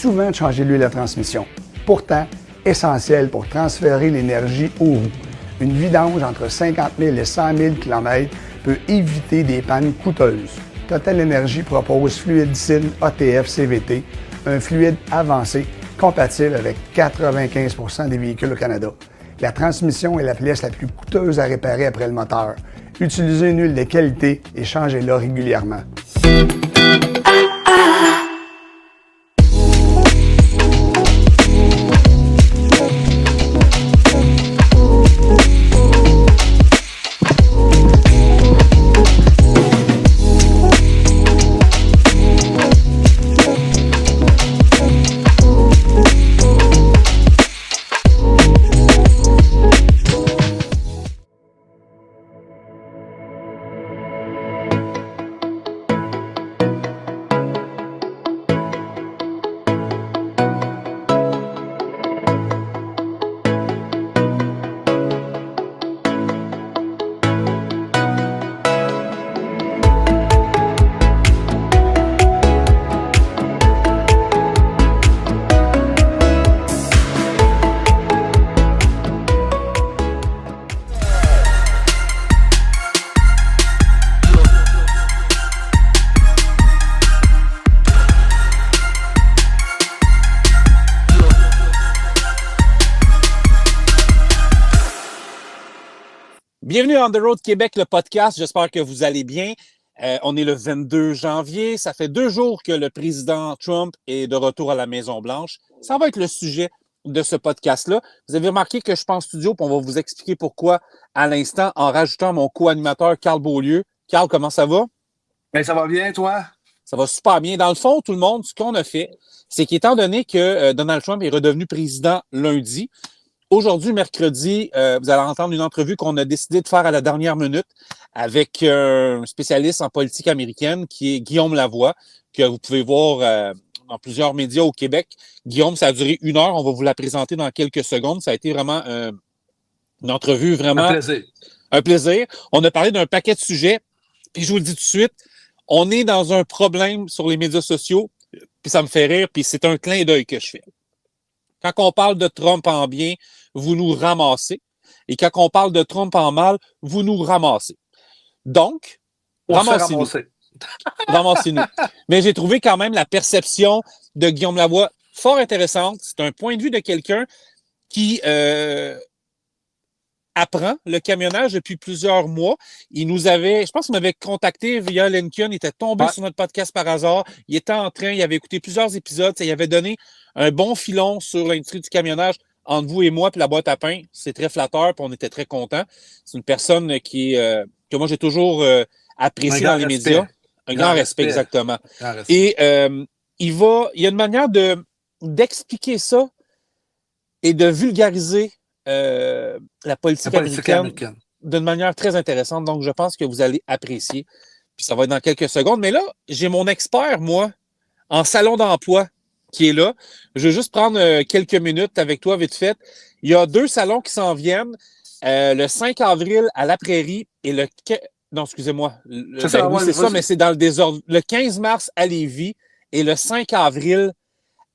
souvent de changer l'huile de transmission. Pourtant, essentiel pour transférer l'énergie aux roues. Une vidange entre 50 000 et 100 000 km peut éviter des pannes coûteuses. Total Energy propose Fluidicil ATF CVT, un fluide avancé compatible avec 95 % des véhicules au Canada. La transmission est la pièce la plus coûteuse à réparer après le moteur. Utilisez une huile de qualité et changez-la régulièrement. Bienvenue On the Road Québec, le podcast. J'espère que vous allez bien. On est le 22 janvier. Ça fait 2 jours que le président Trump est de retour à la Maison-Blanche. Ça va être le sujet de ce podcast-là. Vous avez remarqué que je suis en studio, puis on va vous expliquer pourquoi à l'instant en rajoutant mon co-animateur Carl Beaulieu. Carl, comment ça va? Ben, ça va bien, toi? Ça va super bien. Dans le fond, tout le monde, ce qu'on a fait, c'est qu'étant donné que Donald Trump est redevenu président lundi, aujourd'hui, mercredi, vous allez entendre une entrevue qu'on a décidé de faire à la dernière minute avec un spécialiste en politique américaine qui est Guillaume Lavoie, que vous pouvez voir dans plusieurs médias au Québec. Guillaume, ça a duré 1 heure. On va vous la présenter dans quelques secondes. Ça a été vraiment une entrevue vraiment... Un plaisir. Un plaisir. On a parlé d'un paquet de sujets. Puis je vous le dis tout de suite, on est dans un problème sur les médias sociaux. Puis ça me fait rire. Puis c'est un clin d'œil que je fais. Quand on parle de Trump en bien, vous nous ramassez. Et quand on parle de Trump en mal, vous nous ramassez. Donc, ramassez-nous. Ramassez-nous. Mais j'ai trouvé quand même la perception de Guillaume Lavoie fort intéressante. C'est un point de vue de quelqu'un qui apprend le camionnage depuis plusieurs mois. Il nous avait, je pense qu'il m'avait contacté via LinkedIn, il était tombé sur notre podcast par hasard. Il était en train, il avait écouté plusieurs épisodes, ça, il avait donné un bon filon sur l'industrie du camionnage entre vous et moi, puis la boîte à pain. C'est très flatteur, puis on était très contents. C'est une personne que moi j'ai toujours apprécié dans les médias. Un grand respect, exactement. Et il y a une manière d'expliquer ça et de vulgariser la politique américaine d'une manière très intéressante. Donc, je pense que vous allez apprécier. Puis ça va être dans quelques secondes. Mais là, j'ai mon expert, moi, en salon d'emploi qui est là. Je veux juste prendre quelques minutes avec toi, vite fait. Il y a 2 salons qui s'en viennent. Le 5 avril à La Prairie et le... Non, excusez-moi. C'est ça, mais c'est dans le désordre. Le 15 mars à Lévis et le 5 avril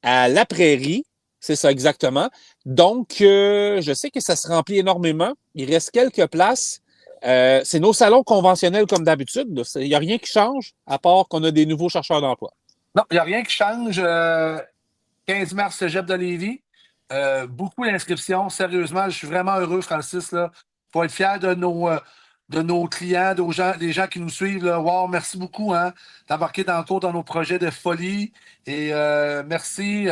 à La Prairie. C'est ça, exactement. Donc, je sais que ça se remplit énormément. Il reste quelques places. C'est nos salons conventionnels comme d'habitude. Il n'y a rien qui change, à part qu'on a des nouveaux chercheurs d'emploi. Non, il n'y a rien qui change. 15 mars, Cégep de Lévis. Beaucoup d'inscriptions. Sérieusement, je suis vraiment heureux, Francis. Il faut être fier de nos clients, des gens qui nous suivent. Là. Wow, merci beaucoup d'embarquer dans nos projets de folie. Et merci.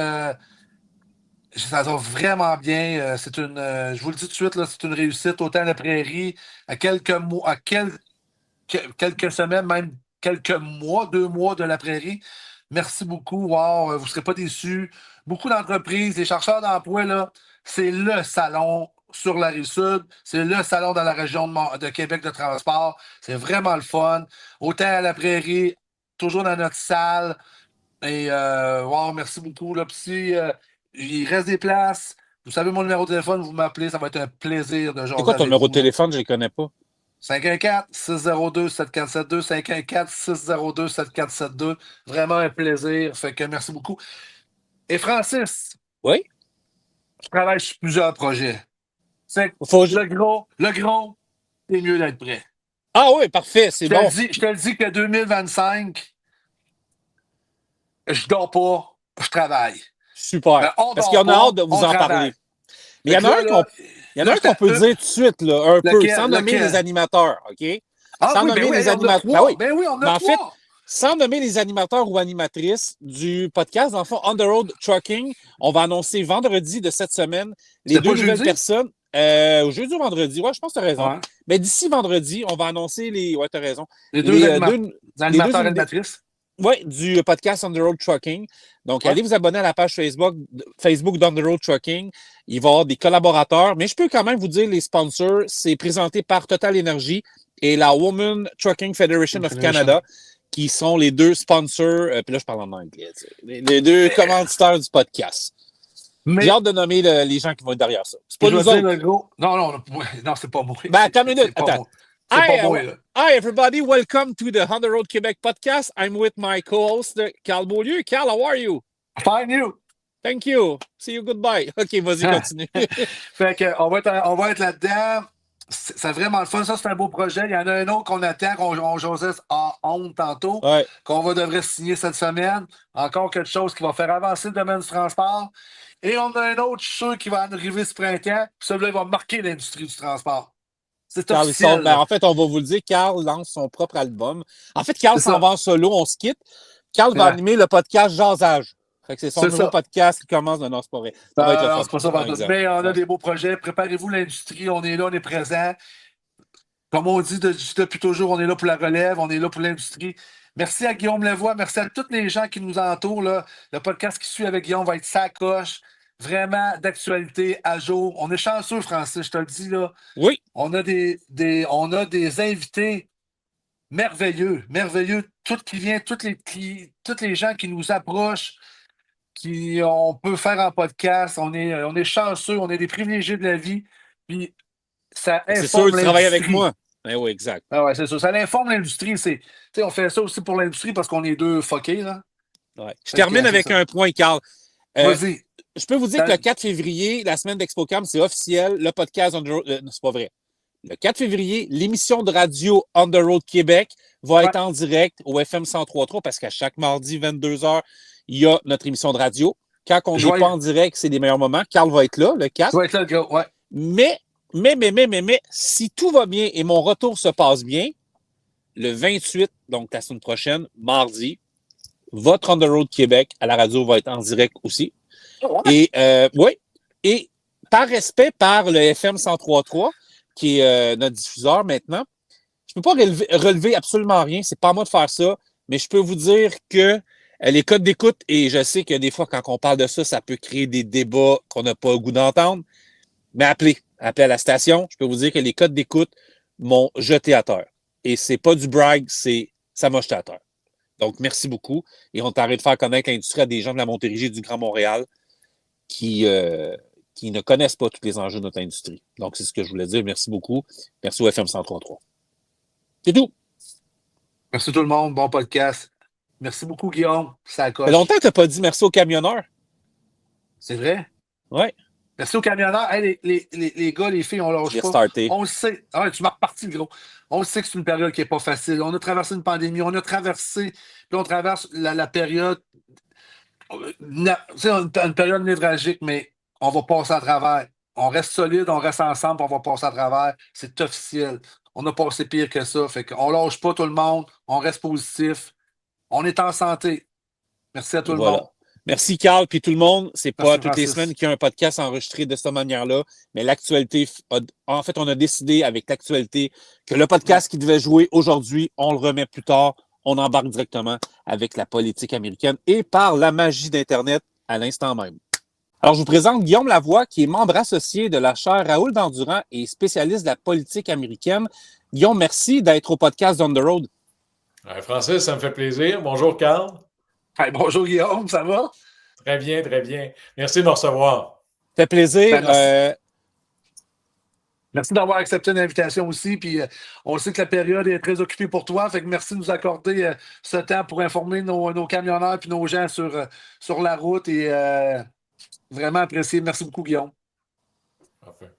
Ça va vraiment bien. Je vous le dis tout de suite, là, c'est une réussite. Autant la Prairie, à quelques mois, quelques semaines, même quelques mois, 2 mois de la Prairie. Merci beaucoup. Wow, vous ne serez pas déçus. Beaucoup d'entreprises, des chercheurs d'emploi, là, c'est le salon sur la Rive-Sud. C'est le salon dans la région de Québec de transport. C'est vraiment le fun. Autant à la Prairie, toujours dans notre salle. Et wow, merci beaucoup. Là. Puis il reste des places. Vous savez mon numéro de téléphone, vous m'appelez, ça va être un plaisir de jaser. C'est quoi ton numéro de téléphone? Je ne les connais pas. 514-602-7472, 514-602-7472. Vraiment un plaisir. Fait que merci beaucoup. Et Francis, Oui? je travaille sur plusieurs projets. C'est Faut... le gros, c'est mieux d'être prêt. Ah oui, parfait, c'est bon. Je te le dis que 2025, je dors pas, je travaille. Super. On Parce qu'il y dort en a pas, hâte de vous on en travaille. parler. Mais il y en a un qu'on peut dire tout de suite, là, un peu, sans nommer les animateurs, OK? Ah sans oui, ben nommer oui, les on a animateurs. trois. Oui. Ben oui, on Mais a en fait, trois. sans nommer les animateurs ou animatrices du podcast, dans le fond, On the Road Trucking, on va annoncer vendredi de cette semaine les deux nouvelles jeudi? personnes. Jeudi ou vendredi, ouais, je pense que tu as raison. Ouais. Mais d'ici vendredi, on va annoncer les. Ouais, tu as raison. Les deux et animateurs animatrices. Oui, du podcast On the Road Trucking. Donc, allez vous abonner à la page Facebook d'On the Road Trucking. Il va y avoir des collaborateurs, mais je peux quand même vous dire les sponsors. C'est présenté par Total Energy et la Women Trucking Federation of Canada, qui sont les deux sponsors. Puis là, je parle en anglais. Les deux commanditaires du podcast. J'ai hâte de nommer les gens qui vont être derrière ça. C'est pas nous autres. Le gros. Non, c'est pas moi. Ben, attends une minute. Attends. C'est pas moi, là. Hi, everybody. Welcome to the On the Road Québec podcast. I'm with my co-host, Carl Beaulieu. Carl, how are you? Fine, you. Thank you. See you. Goodbye. OK, vas-y, continue. Fait que, on va être là-dedans. C'est vraiment le fun. Ça, c'est un beau projet. Il y en a un autre qu'on attend, qu'on Joseph a honte tantôt, qu'on devrait signer cette semaine. Encore quelque chose qui va faire avancer le domaine du transport. Et on a un autre, je suis sûr, qui va arriver ce printemps. Puis celui-là, il va marquer l'industrie du transport. C'est officiel. En fait, on va vous le dire, Carl lance son propre album. En fait, Carl s'en va en solo, on se quitte. Carl va animer le podcast Jasage. Fait que c'est son nouveau podcast qui commence. Non, c'est pas vrai. Ça va être le fun. C'est pas ça. Mais on a des beaux projets. Préparez-vous l'industrie. On est là, on est présent. Comme on dit depuis toujours, on est là pour la relève, on est là pour l'industrie. Merci à Guillaume Lavoie. Merci à tous les gens qui nous entourent. Là. Le podcast qui suit avec Guillaume va être sacoche. Vraiment d'actualité à jour. On est chanceux, Francis, je te le dis là. Oui. On a des invités merveilleux. Tout qui vient, tous les gens qui nous approchent, on peut faire en podcast. On est chanceux, on est des privilégiés de la vie. Puis ça informe l'industrie. C'est sûr, tu travailles avec moi. Ben oui, exact. Ah ouais, c'est ça. Ça informe l'industrie. On fait ça aussi pour l'industrie parce qu'on est deux fuckés, là. Ouais. Je termine avec un point, Carl. Vas-y. Je peux vous dire que le 4 février, la semaine d'ExpoCam, c'est officiel. Le podcast On the Road... c'est pas vrai. Le 4 février, l'émission de radio On the Road Québec va être en direct au FM 103.3 parce qu'à chaque mardi, 22h, il y a notre émission de radio. Quand on n'est pas en direct, c'est les meilleurs moments. Carl va être là, le 4. Tu vas être là, le gars, ouais. Mais, si tout va bien et mon retour se passe bien, le 28, donc la semaine prochaine, mardi, votre On the Road Québec à la radio va être en direct aussi. Et par respect par le FM 103.3, qui est notre diffuseur maintenant, je ne peux pas relever absolument rien. C'est pas à moi de faire ça, mais je peux vous dire que les codes d'écoute, et je sais que des fois, quand on parle de ça, ça peut créer des débats qu'on n'a pas le goût d'entendre, mais appelez à la station. Je peux vous dire que les codes d'écoute m'ont jeté à terre. Et c'est pas du brag, ça m'a jeté à terre. Donc, merci beaucoup. Et on t'arrête de faire connaître l'industrie à des gens de la Montérégie et du Grand Montréal qui ne connaissent pas tous les enjeux de notre industrie. Donc, c'est ce que je voulais dire. Merci beaucoup. Merci au FM 103.3. C'est tout. Merci tout le monde. Bon podcast. Merci beaucoup, Guillaume. Ça coche. Ça fait longtemps que tu n'as pas dit merci aux camionneurs. C'est vrai? Oui. Merci aux camionneurs. Hey, les gars, les filles, on lâche pas. Starté. On le sait. Ah, tu m'as reparti, le gros. On le sait que c'est une période qui n'est pas facile. On a traversé une pandémie. On a traversé, puis on traverse la période, une période névralgique, mais on va passer à travers. On reste solide, on reste ensemble, on va passer à travers. C'est officiel. On a passé pire que ça. Fait qu'on lâche pas tout le monde. On reste positif. On est en santé. Merci à tout le monde. Merci, Carl. Puis tout le monde, c'est pas toutes les semaines qu'il y a un podcast enregistré de cette manière-là, mais l'actualité, en fait, on a décidé avec l'actualité que le podcast qui devait jouer aujourd'hui, on le remet plus tard. On embarque directement avec la politique américaine et par la magie d'Internet à l'instant même. Alors, je vous présente Guillaume Lavoie, qui est membre associé de la chaire Raoul Dandurand et spécialiste de la politique américaine. Guillaume, merci d'être au podcast On the Road. Francis, ça me fait plaisir. Bonjour, Carl. Hey, bonjour, Guillaume, ça va? Très bien, très bien. Merci de me recevoir. Ça fait plaisir. Merci d'avoir accepté l'invitation aussi. Puis on sait que la période est très occupée pour toi. Fait que merci de nous accorder ce temps pour informer nos camionneurs et nos gens sur la route. Et vraiment apprécié. Merci beaucoup, Guillaume. Parfait.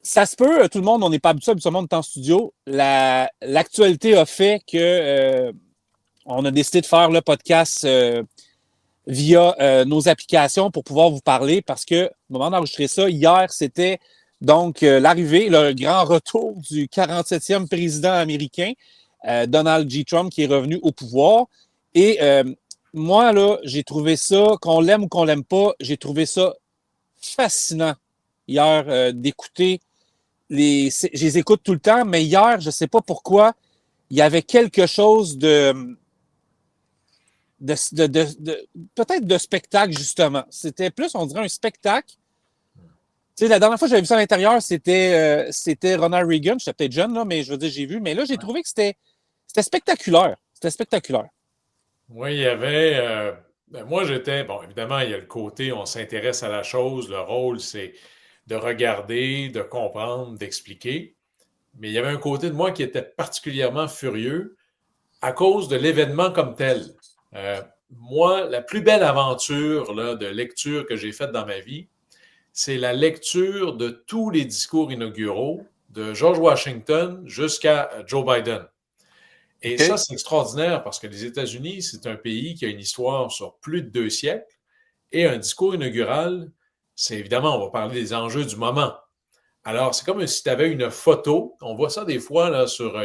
Ça se peut, tout le monde, on n'est pas habitué, habituellement, on est en studio. L'actualité a fait que on a décidé de faire le podcast via nos applications pour pouvoir vous parler parce que, au moment d'enregistrer ça, hier, c'était donc l'arrivée, le grand retour du 47e président américain, Donald J. Trump, qui est revenu au pouvoir. Et moi, là, j'ai trouvé ça, qu'on l'aime ou qu'on l'aime pas, j'ai trouvé ça fascinant hier d'écouter je les écoute tout le temps, mais hier, je ne sais pas pourquoi, il y avait quelque chose peut-être de spectacle, justement. C'était plus, on dirait, un spectacle. Tu sais, la dernière fois que j'avais vu ça à l'intérieur, c'était Ronald Reagan. J'étais peut-être jeune, là, mais je veux dire, j'ai vu. Mais là, j'ai trouvé que c'était spectaculaire. C'était spectaculaire. Oui, il y avait. Moi, j'étais. Bon, évidemment, il y a le côté, on s'intéresse à la chose. Le rôle, c'est de regarder, de comprendre, d'expliquer. Mais il y avait un côté de moi qui était particulièrement furieux à cause de l'événement comme tel. Moi, la plus belle aventure là, de lecture que j'ai faite dans ma vie, c'est la lecture de tous les discours inauguraux de George Washington jusqu'à Joe Biden. Et ça, c'est extraordinaire parce que les États-Unis, c'est un pays qui a une histoire sur plus de 2 siècles et un discours inaugural, c'est évidemment, on va parler des enjeux du moment. Alors, c'est comme si tu avais une photo. On voit ça des fois là, sur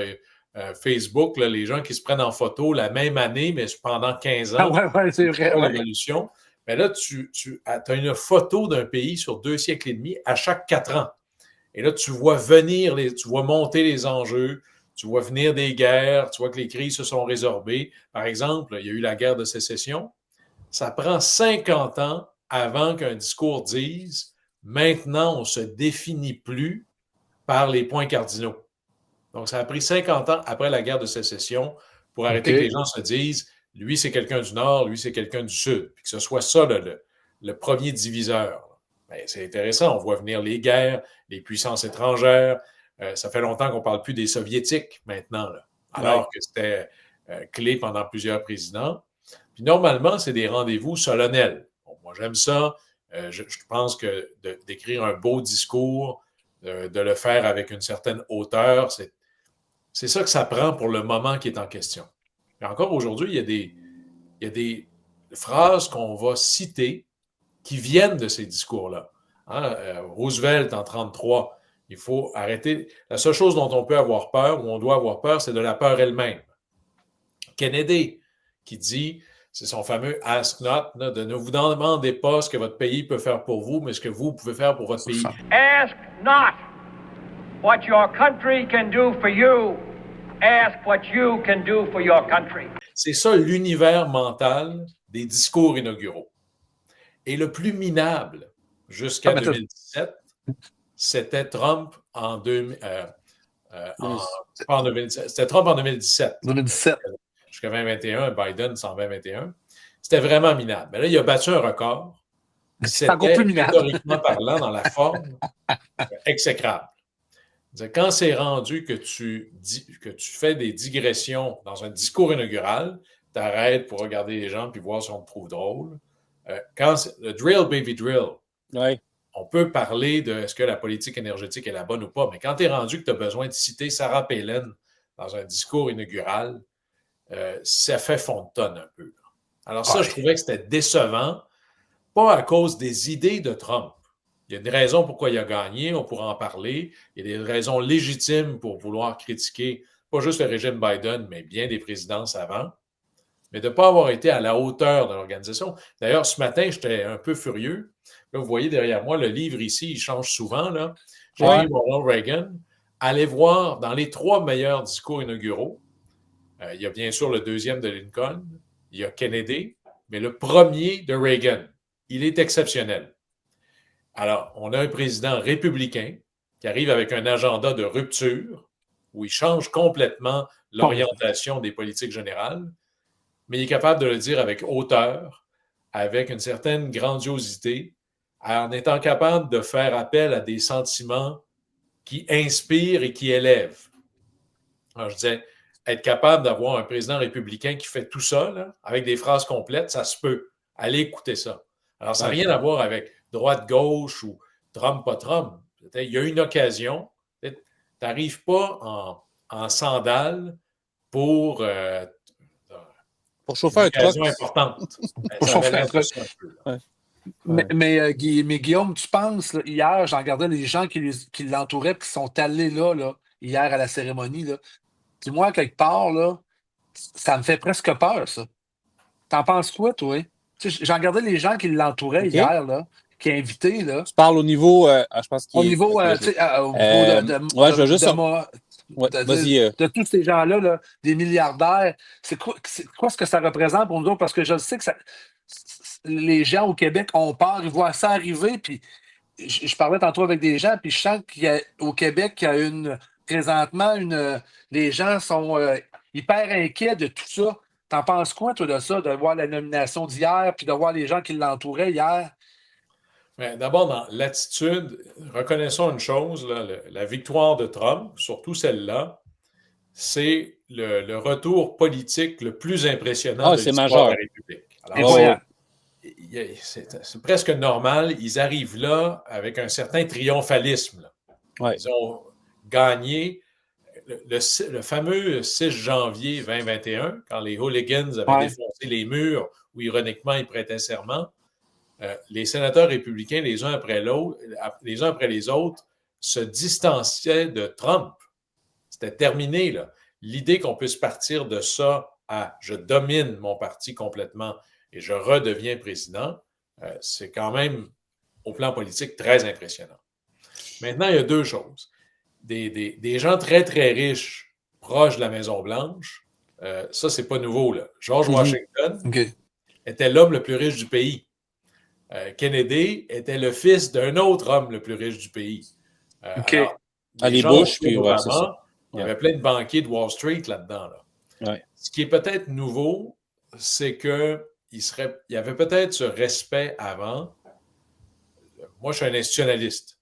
Facebook, là, les gens qui se prennent en photo la même année, mais pendant 15 ans. Ah ouais, c'est vrai. Ouais. L'évolution. Mais là, tu as une photo d'un pays sur 2 siècles et demi à chaque 4 ans. Et là, tu vois tu vois monter les enjeux, tu vois venir des guerres, tu vois que les crises se sont résorbées. Par exemple, il y a eu la guerre de sécession. Ça prend 50 ans avant qu'un discours dise « Maintenant, on ne se définit plus par les points cardinaux ». Donc, ça a pris 50 ans après la guerre de sécession pour arrêter que les gens se disent « Lui, c'est quelqu'un du Nord, lui, c'est quelqu'un du Sud ». Puis que ce soit ça le premier diviseur. Bien, c'est intéressant, on voit venir les guerres, les puissances étrangères. Ça fait longtemps qu'on ne parle plus des Soviétiques maintenant, là, alors que c'était clé pendant plusieurs présidents. Puis normalement, c'est des rendez-vous solennels. Bon, moi, j'aime ça. Je pense que d'écrire un beau discours, de le faire avec une certaine hauteur, c'est ça que ça prend pour le moment qui est en question. Et encore aujourd'hui, il y a des phrases qu'on va citer qui viennent de ces discours-là. Hein? Roosevelt en 1933, il faut arrêter. La seule chose dont on peut avoir peur, ou on doit avoir peur, c'est de la peur elle-même. Kennedy, qui dit, c'est son fameux « ask not », de ne vous demandez pas ce que votre pays peut faire pour vous, mais ce que vous pouvez faire pour votre pays. Ask not what your country can do for you. Ask what you can do for your country. C'est ça l'univers mental des discours inauguraux. Et le plus minable jusqu'à 2017, c'était Trump en 2017. C'était Trump en 2017. 2017. Jusqu'à 2021, Biden en 2021. C'était vraiment minable. Mais là, il a battu un record. C'est encore plus minable. Historiquement parlant, dans la forme, exécrable. Quand c'est rendu que tu fais des digressions dans un discours inaugural, tu arrêtes pour regarder les gens puis voir si on te trouve drôle. Le drill, baby drill, on peut parler de est-ce que la politique énergétique est la bonne ou pas, mais quand tu es rendu que tu as besoin de citer Sarah Palin dans un discours inaugural, ça fait fond de tonne un peu. Alors ça, je trouvais que c'était décevant, pas à cause des idées de Trump. Il y a une raison pourquoi il a gagné, on pourra en parler. Il y a des raisons légitimes pour vouloir critiquer, pas juste le régime Biden, mais bien des présidences avant, mais de ne pas avoir été à la hauteur de l'organisation. D'ailleurs, ce matin, j'étais un peu furieux. Là, vous voyez derrière moi, le livre ici, il change souvent. Là. J'ai mis Ronald Reagan. Allez voir dans les 3 meilleurs discours inauguraux. Il y a bien sûr le 2e de Lincoln, il y a Kennedy, mais le premier de Reagan, il est exceptionnel. Alors, on a un président républicain qui arrive avec un agenda de rupture où il change complètement l'orientation des politiques générales, mais il est capable de le dire avec hauteur, avec une certaine grandiosité, en étant capable de faire appel à des sentiments qui inspire et qui élève. Alors, je disais, être capable d'avoir un président républicain qui fait tout ça, là, avec des phrases complètes, ça se peut. Allez écouter ça. Alors, ça n'a rien à voir avec droite-gauche ou Trump, pas Trump. Il y a une occasion. Tu n'arrives pas en sandales pour chauffer un truck. Une occasion importante. Pour chauffer un truck. Ouais. Mais Guillaume, tu penses, là, hier, j'en regardais les gens qui l'entouraient et qui sont allés là, hier à la cérémonie. Là. Puis moi, quelque part, là, ça me fait presque peur, ça. T'en penses quoi, toi? Tu sais, j'en regardais les gens qui l'entouraient hier, là, qui invités. Là, Tu parles au niveau. Je pense au niveau, tu sais, au niveau ouais, je veux juste. de tous ces gens-là, là, des milliardaires, c'est quoi ce que ça représente pour nous autres? Parce que je sais que les gens au Québec ont peur, ils voient ça arriver, puis je parlais tantôt avec des gens, puis je sens qu'au Québec, il y a présentement, les gens sont hyper inquiets de tout ça. T'en penses quoi, toi, de ça, de voir la nomination d'hier, puis de voir les gens qui l'entouraient hier? D'abord, dans l'attitude, reconnaissons une chose, là, la victoire de Trump, surtout celle-là, c'est le retour politique le plus impressionnant de l'histoire de la République. Alors, c'est presque normal. Ils arrivent là avec un certain triomphalisme. Là. Ouais. Ils ont gagné le fameux 6 janvier 2021, quand les hooligans avaient défoncé les murs, où ironiquement ils prêtaient serment. Les sénateurs républicains, les uns après les autres, se distanciaient de Trump. C'était terminé, là. L'idée qu'on puisse partir de ça à « je domine mon parti complètement et je redeviens président », c'est quand même, au plan politique, très impressionnant. Maintenant, il y a deux choses. Des gens très, très riches, proches de la Maison-Blanche, ça, c'est pas nouveau, là. George Washington était l'homme le plus riche du pays. Kennedy était le fils d'un autre homme le plus riche du pays. Alors, les Bush, puis c'est ça. Il y avait plein de banquiers de Wall Street là-dedans. Là. Ouais. Ce qui est peut-être nouveau, c'est qu'il y avait peut-être ce respect avant. Moi, je suis un institutionnaliste.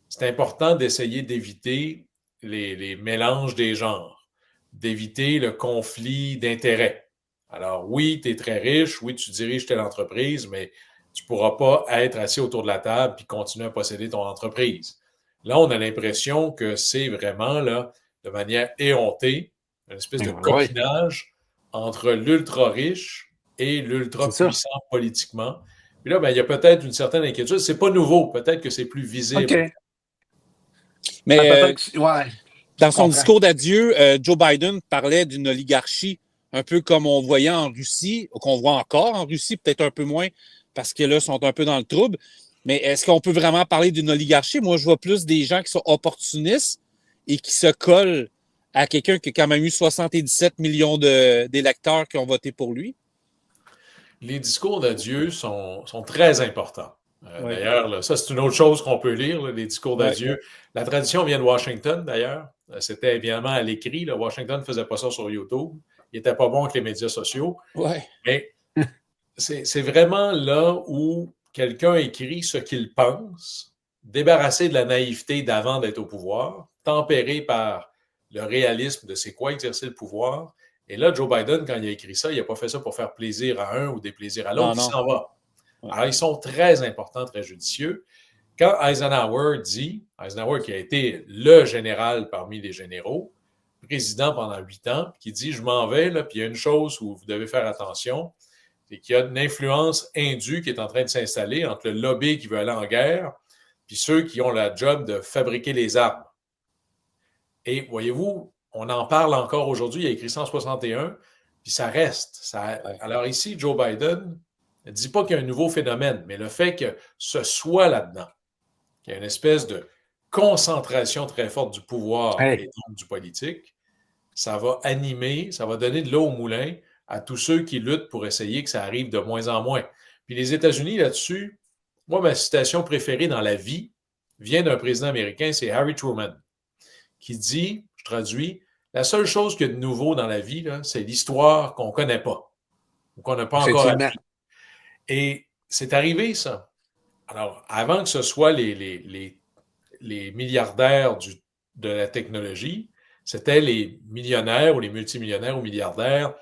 C'est important d'essayer d'éviter les mélanges des genres, d'éviter le conflit d'intérêts. Alors, oui, tu es très riche, oui, tu diriges telle entreprise, mais tu ne pourras pas être assis autour de la table et continuer à posséder ton entreprise. Là, on a l'impression que c'est vraiment, là, de manière éhontée, une espèce de copinage entre l'ultra-riche et l'ultra-puissant politiquement. Puis là, il y a peut-être une certaine inquiétude. C'est pas nouveau. Peut-être que c'est plus visible. Mais dans son discours d'adieu, Joe Biden parlait d'une oligarchie, un peu comme on voyait en Russie, qu'on voit encore en Russie, peut-être un peu moins, parce que là, ils sont un peu dans le trouble. Mais est-ce qu'on peut vraiment parler d'une oligarchie? Moi, je vois plus des gens qui sont opportunistes et qui se collent à quelqu'un qui a quand même eu 77 millions d'électeurs qui ont voté pour lui. Les discours d'adieu sont très importants. D'ailleurs, là, ça, c'est une autre chose qu'on peut lire, là, les discours d'adieu. La tradition vient de Washington, d'ailleurs. C'était évidemment à l'écrit. Là. Washington ne faisait pas ça sur YouTube. Il n'était pas bon avec les médias sociaux. Mais c'est vraiment là où quelqu'un écrit ce qu'il pense, débarrassé de la naïveté d'avant d'être au pouvoir, tempéré par le réalisme de c'est quoi exercer le pouvoir. Et là, Joe Biden, quand il a écrit ça, il n'a pas fait ça pour faire plaisir à un ou déplaisir à l'autre, il s'en va. Alors, ils sont très importants, très judicieux. Quand Eisenhower qui a été le général parmi les généraux, président pendant 8 ans, qui dit « je m'en vais, là, puis il y a une chose où vous devez faire attention », c'est qu'il y a une influence indue qui est en train de s'installer entre le lobby qui veut aller en guerre puis ceux qui ont la job de fabriquer les armes. Et voyez-vous, on en parle encore aujourd'hui, il a écrit ça en 61, puis ça reste. Alors ici, Joe Biden ne dit pas qu'il y a un nouveau phénomène, mais le fait que ce soit là-dedans, qu'il y a une espèce de concentration très forte du pouvoir et donc du politique, ça va animer, ça va donner de l'eau au moulin à tous ceux qui luttent pour essayer que ça arrive de moins en moins. Puis les États-Unis, là-dessus, moi, ma citation préférée dans la vie vient d'un président américain, c'est Harry Truman, qui dit, je traduis, la seule chose qu'il y a de nouveau dans la vie, là, c'est l'histoire qu'on ne connaît pas, ou qu'on n'a pas encore appris. Et c'est arrivé, ça. Alors, avant que ce soit les milliardaires du de la technologie, c'était les millionnaires ou les multimillionnaires ou milliardaires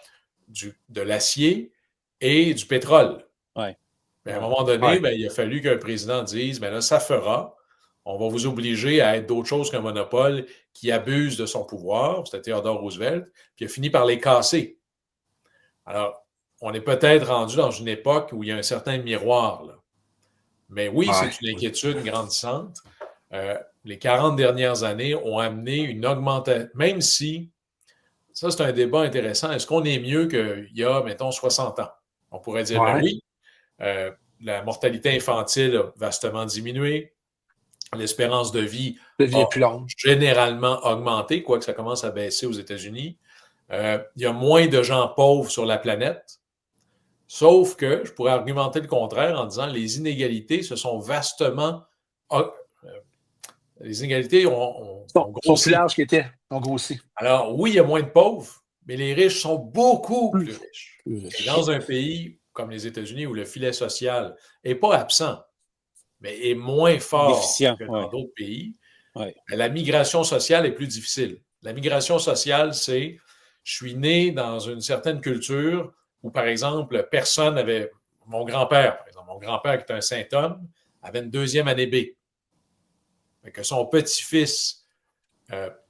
de l'acier et du pétrole. Ouais. Mais à un moment donné, il a fallu qu'un président dise, là, ça fera. On va vous obliger à être d'autre chose qu'un monopole qui abuse de son pouvoir. C'était Theodore Roosevelt. Puis il a fini par les casser. Alors, on est peut-être rendu dans une époque où il y a un certain miroir, là. Mais oui, c'est une inquiétude grandissante. Les 40 dernières années ont amené une augmentation, même si, ça c'est un débat intéressant, est-ce qu'on est mieux qu'il y a, mettons, 60 ans? On pourrait dire oui. La mortalité infantile a vastement diminué. L'espérance de vie a généralement augmenté, quoique ça commence à baisser aux États-Unis. Il y a moins de gens pauvres sur la planète. Sauf que je pourrais argumenter le contraire en disant que les inégalités se sont vastement... les inégalités ont grossi. Sont plus larges qu'ils étaient, ont grossi. Alors, oui, il y a moins de pauvres, mais les riches sont beaucoup plus riches. Et dans un pays comme les États-Unis où le filet social n'est pas absent, mais est moins fort que dans d'autres pays, la migration sociale est plus difficile. La migration sociale, c'est je suis né dans une certaine culture où, par exemple, personne n'avait... Mon grand-père, qui est un saint homme, avait une deuxième année B. Fait que son petit-fils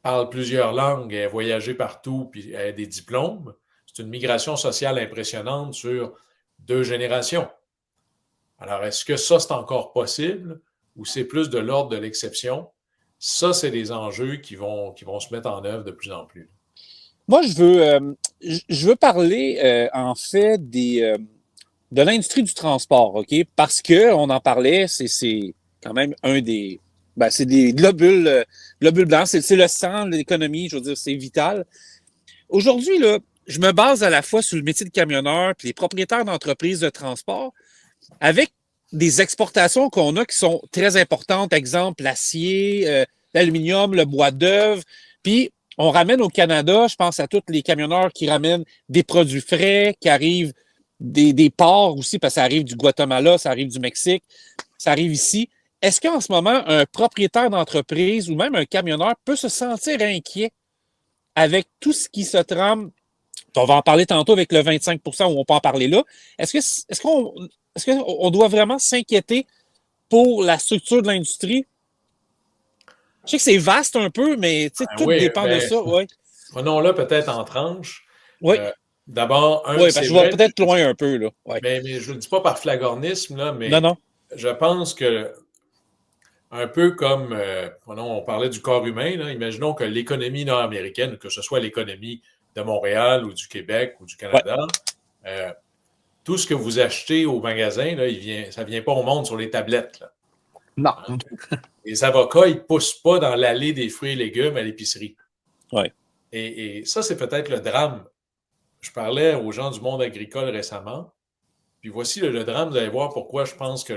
parle plusieurs langues et a voyagé partout puis a des diplômes. C'est une migration sociale impressionnante sur 2 générations. Alors, est-ce que ça, c'est encore possible ou c'est plus de l'ordre de l'exception? Ça, c'est des enjeux qui vont se mettre en œuvre de plus en plus. Moi, je veux parler, en fait, de l'industrie du transport, OK? Parce qu'on en parlait, c'est quand même un des... c'est des globules blancs, c'est le sang de l'économie, je veux dire, c'est vital. Aujourd'hui, là, je me base à la fois sur le métier de camionneur puis les propriétaires d'entreprises de transport avec des exportations qu'on a qui sont très importantes, exemple l'acier, l'aluminium, le bois d'œuvre, puis on ramène au Canada, je pense à tous les camionneurs qui ramènent des produits frais, qui arrivent des ports aussi, parce que ça arrive du Guatemala, ça arrive du Mexique, ça arrive ici. Est-ce qu'en ce moment, un propriétaire d'entreprise ou même un camionneur peut se sentir inquiet avec tout ce qui se trame? On va en parler tantôt avec le 25 % où on peut en parler là. Est-ce qu'on doit vraiment s'inquiéter pour la structure de l'industrie? Je sais que c'est vaste un peu, mais tout dépend de ça. Prenons-le peut-être en tranches. Oui. D'abord, je vais peut-être loin un peu. Là. Ouais. Mais je ne le dis pas par flagornisme, là, mais non. Je pense que, un peu comme on parlait du corps humain, là, imaginons que l'économie nord-américaine, que ce soit l'économie de Montréal ou du Québec ou du Canada, tout ce que vous achetez au magasin, là, ça ne vient pas au monde sur les tablettes. Là. Non. Les avocats, ils ne poussent pas dans l'allée des fruits et légumes à l'épicerie. Ouais. Et ça, c'est peut-être le drame. Je parlais aux gens du monde agricole récemment. Puis voici le drame. Vous allez voir pourquoi je pense que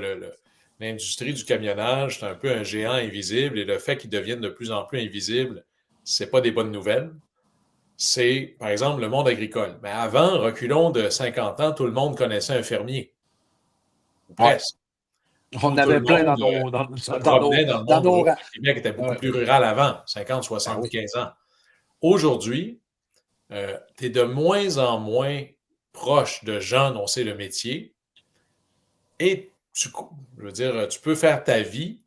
l'industrie du camionnage, c'est un peu un géant invisible. Et le fait qu'il devienne de plus en plus invisible, ce n'est pas des bonnes nouvelles. C'est, par exemple, le monde agricole. Mais avant, reculons de 50 ans, tout le monde connaissait un fermier. Presque. On avait plein dans nos rangs. Le Québec était beaucoup plus rural avant, 50, 75 ans. Aujourd'hui, tu es de moins en moins proche de gens dont c'est le métier et tu peux faire ta vie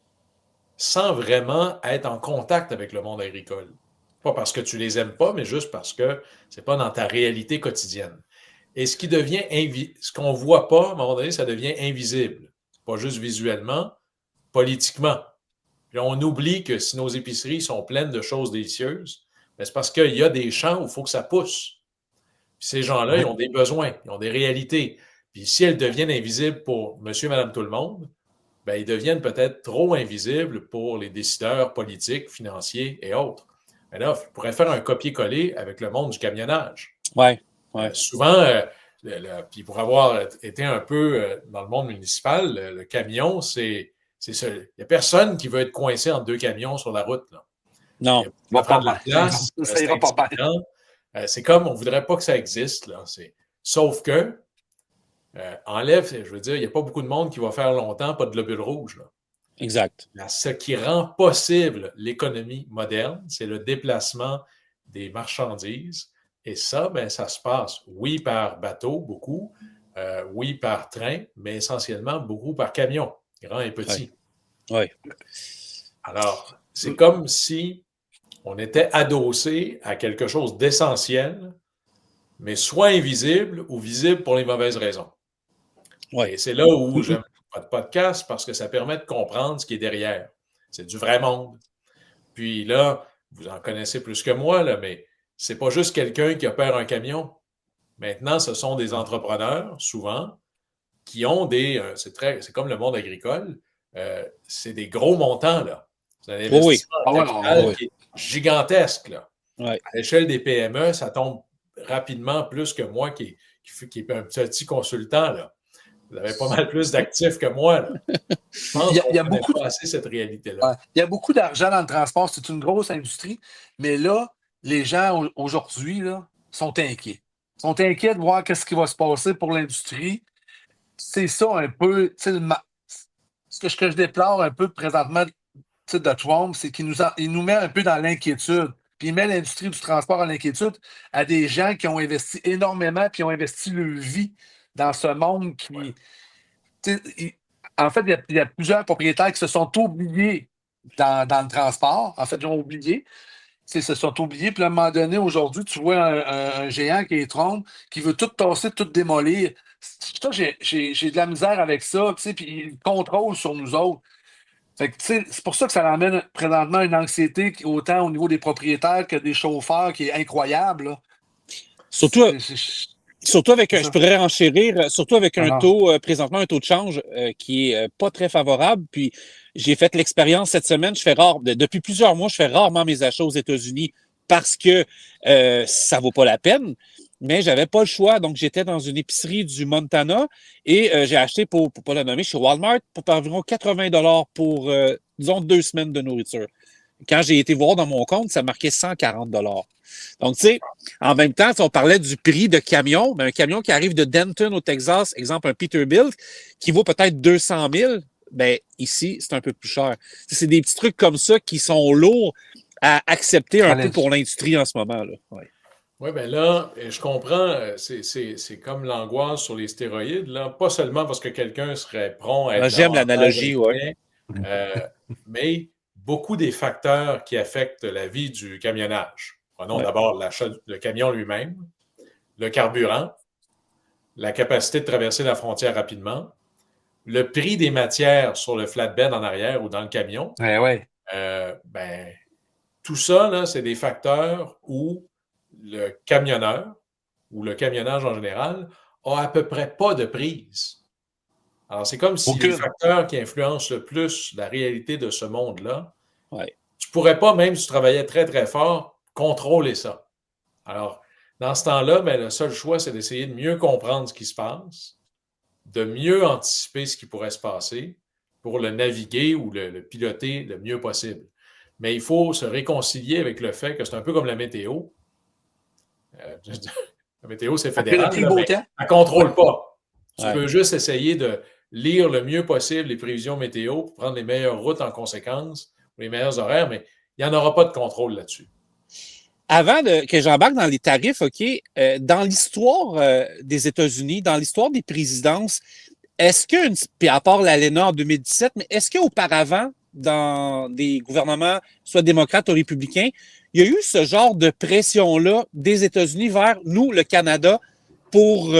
sans vraiment être en contact avec le monde agricole. Pas parce que tu les aimes pas, mais juste parce que c'est pas dans ta réalité quotidienne. Et ce qui devient ce qu'on voit pas, à un moment donné, ça devient invisible. Pas juste visuellement, politiquement. Puis on oublie que si nos épiceries sont pleines de choses délicieuses, c'est parce qu'il y a des champs où il faut que ça pousse. Puis ces gens-là, ils ont des besoins, ils ont des réalités. Puis si elles deviennent invisibles pour monsieur, madame, tout le monde, ils deviennent peut-être trop invisibles pour les décideurs politiques, financiers et autres. Mais là, on pourrait faire un copier-coller avec le monde du camionnage. Ouais. Souvent, puis pour avoir été un peu dans le monde municipal, le camion, c'est ça. Il n'y a personne qui veut être coincé entre 2 camions sur la route. Là. Non. Il va prendre la place. C'est comme, on ne voudrait pas que ça existe. Là. Sauf que, il n'y a pas beaucoup de monde qui va faire longtemps, pas de globule rouge. Là. Exact. Ce qui rend possible l'économie moderne, c'est le déplacement des marchandises. Et ça, ben, ça se passe, oui, par bateau, beaucoup, oui, par train, mais essentiellement beaucoup par camion, grand et petit. Oui. Alors, c'est comme si on était adossé à quelque chose d'essentiel, mais soit invisible ou visible pour les mauvaises raisons. Ouais. Et c'est là où j'aime votre podcast parce que ça permet de comprendre ce qui est derrière. C'est du vrai monde. Puis là, vous en connaissez plus que moi, là, mais c'est pas juste quelqu'un qui opère un camion. Maintenant, ce sont des entrepreneurs, souvent, qui ont c'est comme le monde agricole, c'est des gros montants, là. C'est un investissement en capital qui est gigantesque, là. Ouais. À l'échelle des PME, ça tombe rapidement plus que moi qui est un petit consultant, là. Vous avez pas mal plus d'actifs que moi, là. Je pense qu'on ne connaît pas assez cette réalité-là. Ouais. Il y a beaucoup d'argent dans le transport. C'est une grosse industrie. Mais là, les gens aujourd'hui là, sont inquiets. Ils sont inquiets de voir ce qui va se passer pour l'industrie. C'est ça un peu. Ce que je déplore un peu présentement de Trump, c'est qu'il nous met un peu dans l'inquiétude. Puis il met l'industrie du transport en inquiétude à des gens qui ont investi énormément, puis ont investi leur vie dans ce monde qui. Ouais. En fait, il y a plusieurs propriétaires qui se sont oubliés dans le transport. En fait, ils ont oublié. Ils se sont oubliés. Puis à un moment donné, aujourd'hui, tu vois un géant qui est Trump, qui veut tout tasser, tout démolir. Ça, j'ai de la misère avec ça. Puis il contrôle sur nous autres. Fait que, c'est pour ça que ça amène présentement une anxiété autant au niveau des propriétaires que des chauffeurs qui est incroyable. Là. Surtout avec je pourrais renchérir, surtout avec un taux, présentement, un taux de change qui est pas très favorable. Puis j'ai fait l'expérience cette semaine, depuis plusieurs mois, je fais rarement mes achats aux États-Unis parce que ça vaut pas la peine. Mais j'avais pas le choix, donc j'étais dans une épicerie du Montana et j'ai acheté, pour pas la nommer, chez Walmart pour environ 80$ pour, disons, 2 semaines de nourriture. Quand j'ai été voir dans mon compte, ça marquait 140$. Donc, tu sais, en même temps, si on parlait du prix de camion, ben, un camion qui arrive de Denton au Texas, exemple un Peterbilt, qui vaut peut-être 200$, ben ici, c'est un peu plus cher. C'est des petits trucs comme ça qui sont lourds à accepter un peu pour l'industrie en ce moment. Ouais. Oui, bien là, je comprends, c'est comme l'angoisse sur les stéroïdes, là, pas seulement parce que quelqu'un serait prompt à être j'aime l'analogie, oui. Mais beaucoup des facteurs qui affectent la vie du camionnage. Prenons d'abord le camion lui-même, le carburant, la capacité de traverser la frontière rapidement, le prix des matières sur le flatbed en arrière ou dans le camion. Tout ça, là, c'est des facteurs où le camionneur ou le camionnage en général a à peu près pas de prise. Alors, c'est comme si les facteurs qui influencent le plus la réalité de ce monde-là, tu ne pourrais pas, même si tu travaillais très, très fort, contrôler ça. Alors, dans ce temps-là, ben, le seul choix, c'est d'essayer de mieux comprendre ce qui se passe, de mieux anticiper ce qui pourrait se passer pour le naviguer ou le piloter le mieux possible. Mais il faut se réconcilier avec le fait que c'est un peu comme la météo. La météo, c'est fédéral, mais elle ne contrôle pas. Tu peux juste essayer de lire le mieux possible les prévisions météo pour prendre les meilleures routes en conséquence ou les meilleurs horaires, mais il n'y en aura pas de contrôle là-dessus. Avant que j'embarque dans les tarifs, OK, dans l'histoire des États-Unis, dans l'histoire des présidences, est-ce que, puis à part l'ALENA en 2017, mais est-ce qu'auparavant, dans des gouvernements, soit démocrates ou républicains, il y a eu ce genre de pression-là des États-Unis vers nous, le Canada, pour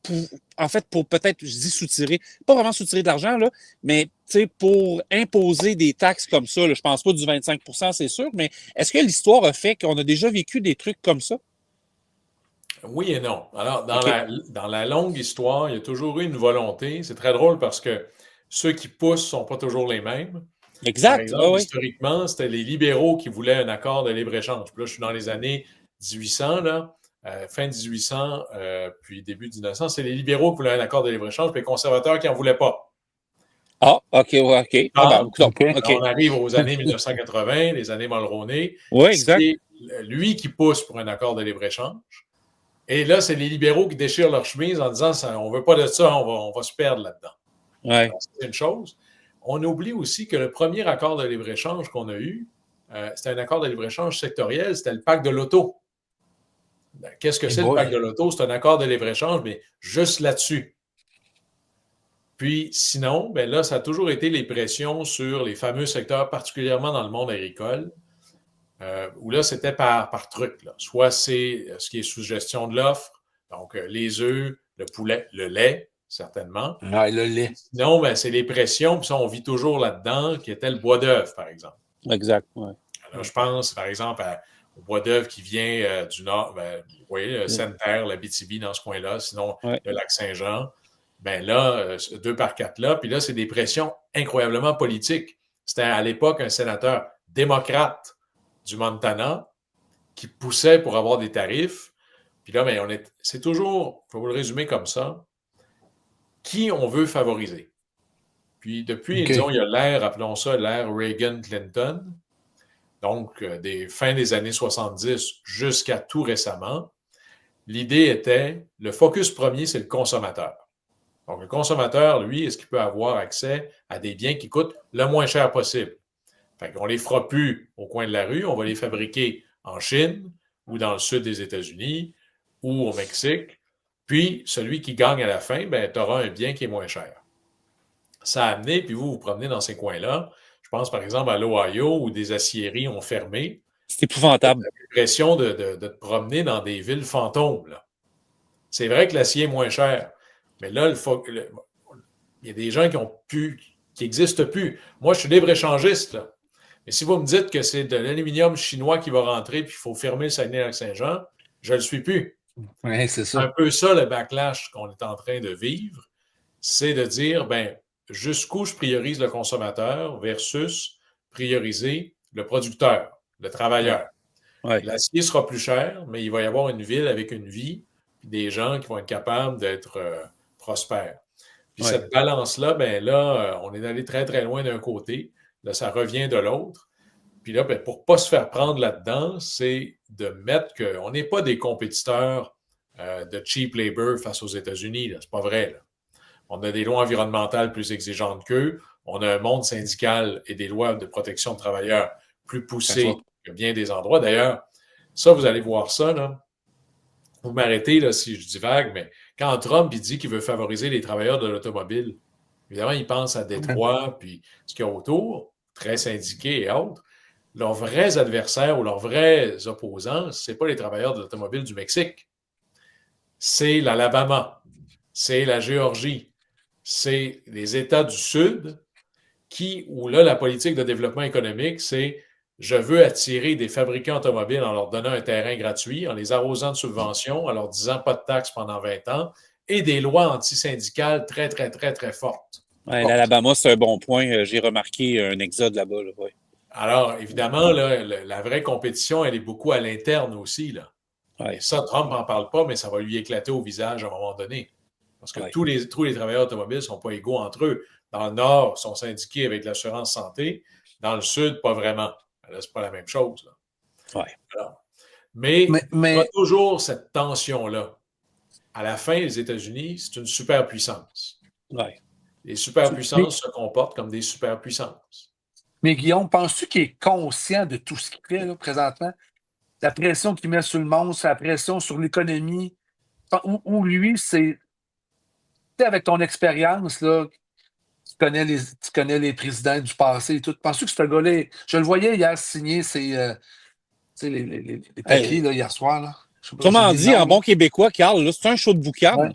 peut-être, je dis soutirer, pas vraiment soutirer de l'argent, là, mais pour imposer des taxes comme ça, là, je pense pas du 25%, c'est sûr, mais est-ce que l'histoire a fait qu'on a déjà vécu des trucs comme ça? Oui et non. Alors, dans la longue histoire, il y a toujours eu une volonté. C'est très drôle parce que ceux qui poussent ne sont pas toujours les mêmes. Exact. Par exemple, historiquement, c'était les libéraux qui voulaient un accord de libre-échange. Puis là, je suis dans les années 1800, là, fin 1800, puis début 1900. C'est les libéraux qui voulaient un accord de libre-échange, puis les conservateurs qui n'en voulaient pas. Ah, OK. On arrive aux années 1980, les années Mulroney. Oui, exact. C'est lui qui pousse pour un accord de libre-échange. Et là, c'est les libéraux qui déchirent leur chemise en disant on ne veut pas de ça, on va se perdre là-dedans. Ouais. C'est une chose. on oublie aussi que le premier accord de libre-échange qu'on a eu, c'était un accord de libre-échange sectoriel, c'était le pacte de l'auto. Qu'est-ce que c'est le pacte de l'auto? C'est un accord de libre-échange, mais juste là-dessus. Puis sinon, ben là, ça a toujours été les pressions sur les fameux secteurs, particulièrement dans le monde agricole, où là, c'était par truc. Là. Soit c'est ce qui est sous gestion de l'offre, donc les œufs, le poulet, le lait, certainement. Ouais, le lait. Sinon, ben, c'est les pressions, puis ça, on vit toujours là-dedans, qui était le bois d'œuvre, par exemple. Exact, ouais. Alors, je pense, par exemple, au bois d'œuvre qui vient du nord, vous voyez, Sainte-Terre, l'Abitibi, dans ce coin-là, sinon le lac Saint-Jean. Ben là, 2 par 4 là, puis là, c'est des pressions incroyablement politiques. C'était à l'époque un sénateur démocrate du Montana qui poussait pour avoir des tarifs. Puis là, ben, c'est toujours, il faut vous le résumer comme ça, qui on veut favoriser. Puis depuis, disons, il y a l'ère, appelons ça l'ère Reagan-Clinton, donc des fins des années 70 jusqu'à tout récemment. L'idée était, le focus premier, c'est le consommateur. Donc, le consommateur, lui, est-ce qu'il peut avoir accès à des biens qui coûtent le moins cher possible? Fait qu'on ne les fera plus au coin de la rue, on va les fabriquer en Chine ou dans le sud des États-Unis ou au Mexique. Puis, celui qui gagne à la fin, ben, tu auras un bien qui est moins cher. Ça a amené, puis vous promenez dans ces coins-là. Je pense, par exemple, à l'Ohio, où des aciéries ont fermé. C'est épouvantable. Tu as l'impression de te promener dans des villes fantômes. Là. C'est vrai que l'acier est moins cher. Mais là, il y a des gens qui n'existent plus. Moi, je suis libre-échangiste. Là. Mais si vous me dites que c'est de l'aluminium chinois qui va rentrer puis il faut fermer le Saguenay-Lac-Saint-Jean, je ne le suis plus. Oui, c'est ça. C'est un peu ça le backlash qu'on est en train de vivre. C'est de dire, ben, jusqu'où je priorise le consommateur versus prioriser le producteur, le travailleur. Ouais. L'acier sera plus cher, mais il va y avoir une ville avec une vie, puis des gens qui vont être capables d'être prospères. Puis cette balance-là, ben là, on est allé très, très loin d'un côté. Là, ça revient de l'autre. Puis là, ben, pour ne pas se faire prendre là-dedans, c'est de mettre qu'on n'est pas des compétiteurs de cheap labor face aux États-Unis. C'est pas vrai. Là. On a des lois environnementales plus exigeantes qu'eux. On a un monde syndical et des lois de protection de travailleurs plus poussées que bien des endroits. D'ailleurs, ça, vous allez voir ça, là. Vous m'arrêtez là, si je divague, mais quand Trump il dit qu'il veut favoriser les travailleurs de l'automobile, évidemment, il pense à Détroit, puis ce qu'il y a autour, très syndiqués et autres. Leurs vrais adversaires ou leurs vrais opposants, ce n'est pas les travailleurs de l'automobile du Mexique. C'est l'Alabama, c'est la Géorgie, c'est les États du Sud où là, la politique de développement économique, c'est je veux attirer des fabricants automobiles en leur donnant un terrain gratuit, en les arrosant de subventions, en leur disant pas de taxes pendant 20 ans, et des lois antisyndicales très, très, très, très fortes. Ouais, l'Alabama, c'est un bon point. J'ai remarqué un exode là-bas. Là, ouais. Alors, évidemment, là, la vraie compétition, elle est beaucoup à l'interne aussi. Là. Ouais. Et ça, Trump n'en parle pas, mais ça va lui éclater au visage à un moment donné. Parce que tous les travailleurs automobiles ne sont pas égaux entre eux. Dans le Nord, ils sont syndiqués avec l'assurance santé. Dans le Sud, pas vraiment. Là, c'est pas la même chose. Là. Ouais. Alors, mais il y a toujours cette tension-là. À la fin, les États-Unis, c'est une superpuissance. Ouais. Les superpuissances se comportent comme des superpuissances. Mais Guillaume, penses-tu qu'il est conscient de tout ce qu'il fait là, présentement? La pression qu'il met sur le monde, la pression sur l'économie, où lui, c'est... Avec ton expérience, là, tu connais les présidents du passé et tout. Penses-tu que ce gars-là, je le voyais hier signer les papiers là, hier soir. Là. Comment dit en bon québécois, Carl, c'est un show de boucan. Ouais.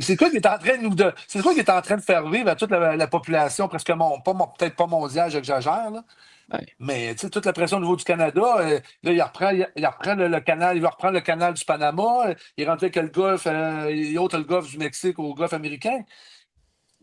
C'est quoi qui est en train de c'est quoi qui est en train de faire vivre à toute la population, presque peut-être pas mondiale, j'exagère, là. Ouais. Mais toute la pression au niveau du Canada, là, il reprend le canal, il va reprendre le canal du Panama, il est rentré avec le Golfe, et autres le Golfe du Mexique au Golfe américain.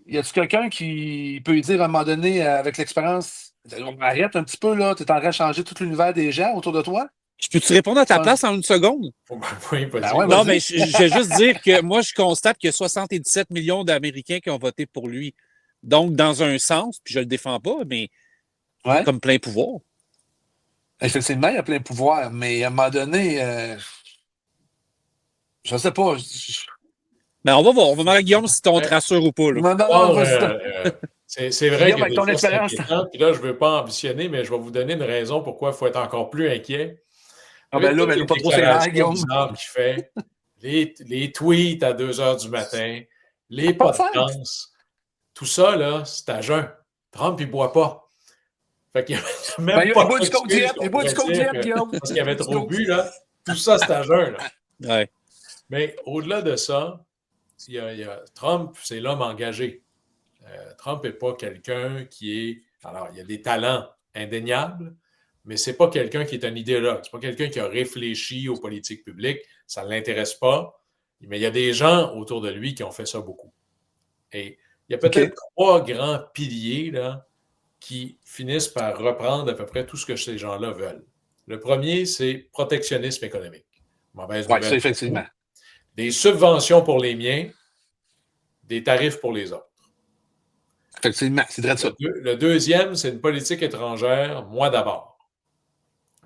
Y a-t-il quelqu'un qui peut lui dire à un moment donné, avec l'expérience, arrête un petit peu, là, tu es en train de changer tout l'univers des gens autour de toi? Je peux-tu répondre à ta place en une seconde? Oui, non, mais je vais juste dire que moi, je constate qu'il y a 77 millions d'Américains qui ont voté pour lui. Donc, dans un sens, puis je le défends pas, mais comme plein pouvoir. Effectivement, il y a plein pouvoir, mais à un moment donné, je ne sais pas. Mais on va voir, Guillaume, si on te rassure ou pas. Là. C'est vrai Guillaume, que avec ton des fois, c'est expérience. inquiétant. Puis là, je ne veux pas ambitionner, mais je vais vous donner une raison pourquoi il faut être encore plus inquiet. Ah Avec ben là, toutes mais les nous, pas trop ses nerfs, déclarations Guillaume. bizarres qu'il fait, les tweets à 2 heures du matin, les Pas pas de de fête. danse, tout ça, là, c'est à jeun. Trump, il ne boit pas. Fait qu'il n'y a Ben, même pas il boit du Coke d'excuse Diet. qu'on Il boit du pourrait Coke dire Diet, Guillaume. parce qu'il avait trop bu, là. Tout ça, c'est à jeun, là. Ouais. Mais au-delà de ça, Trump, c'est l'homme engagé. Trump n'est pas quelqu'un qui est... Alors, il y a des talents indéniables, mais c'est pas quelqu'un qui est un idéologue. C'est pas quelqu'un qui a réfléchi aux politiques publiques. Ça ne l'intéresse pas. Mais il y a des gens autour de lui qui ont fait ça beaucoup. Et il y a peut-être 3 grands piliers là, qui finissent par reprendre à peu près tout ce que ces gens-là veulent. Le premier, c'est protectionnisme économique. Mauvaise Oui, nouvelle. ça, effectivement. Des subventions pour les miens, des tarifs pour les autres. Effectivement, c'est vrai de ça. Le deuxième, c'est une politique étrangère, moi d'abord.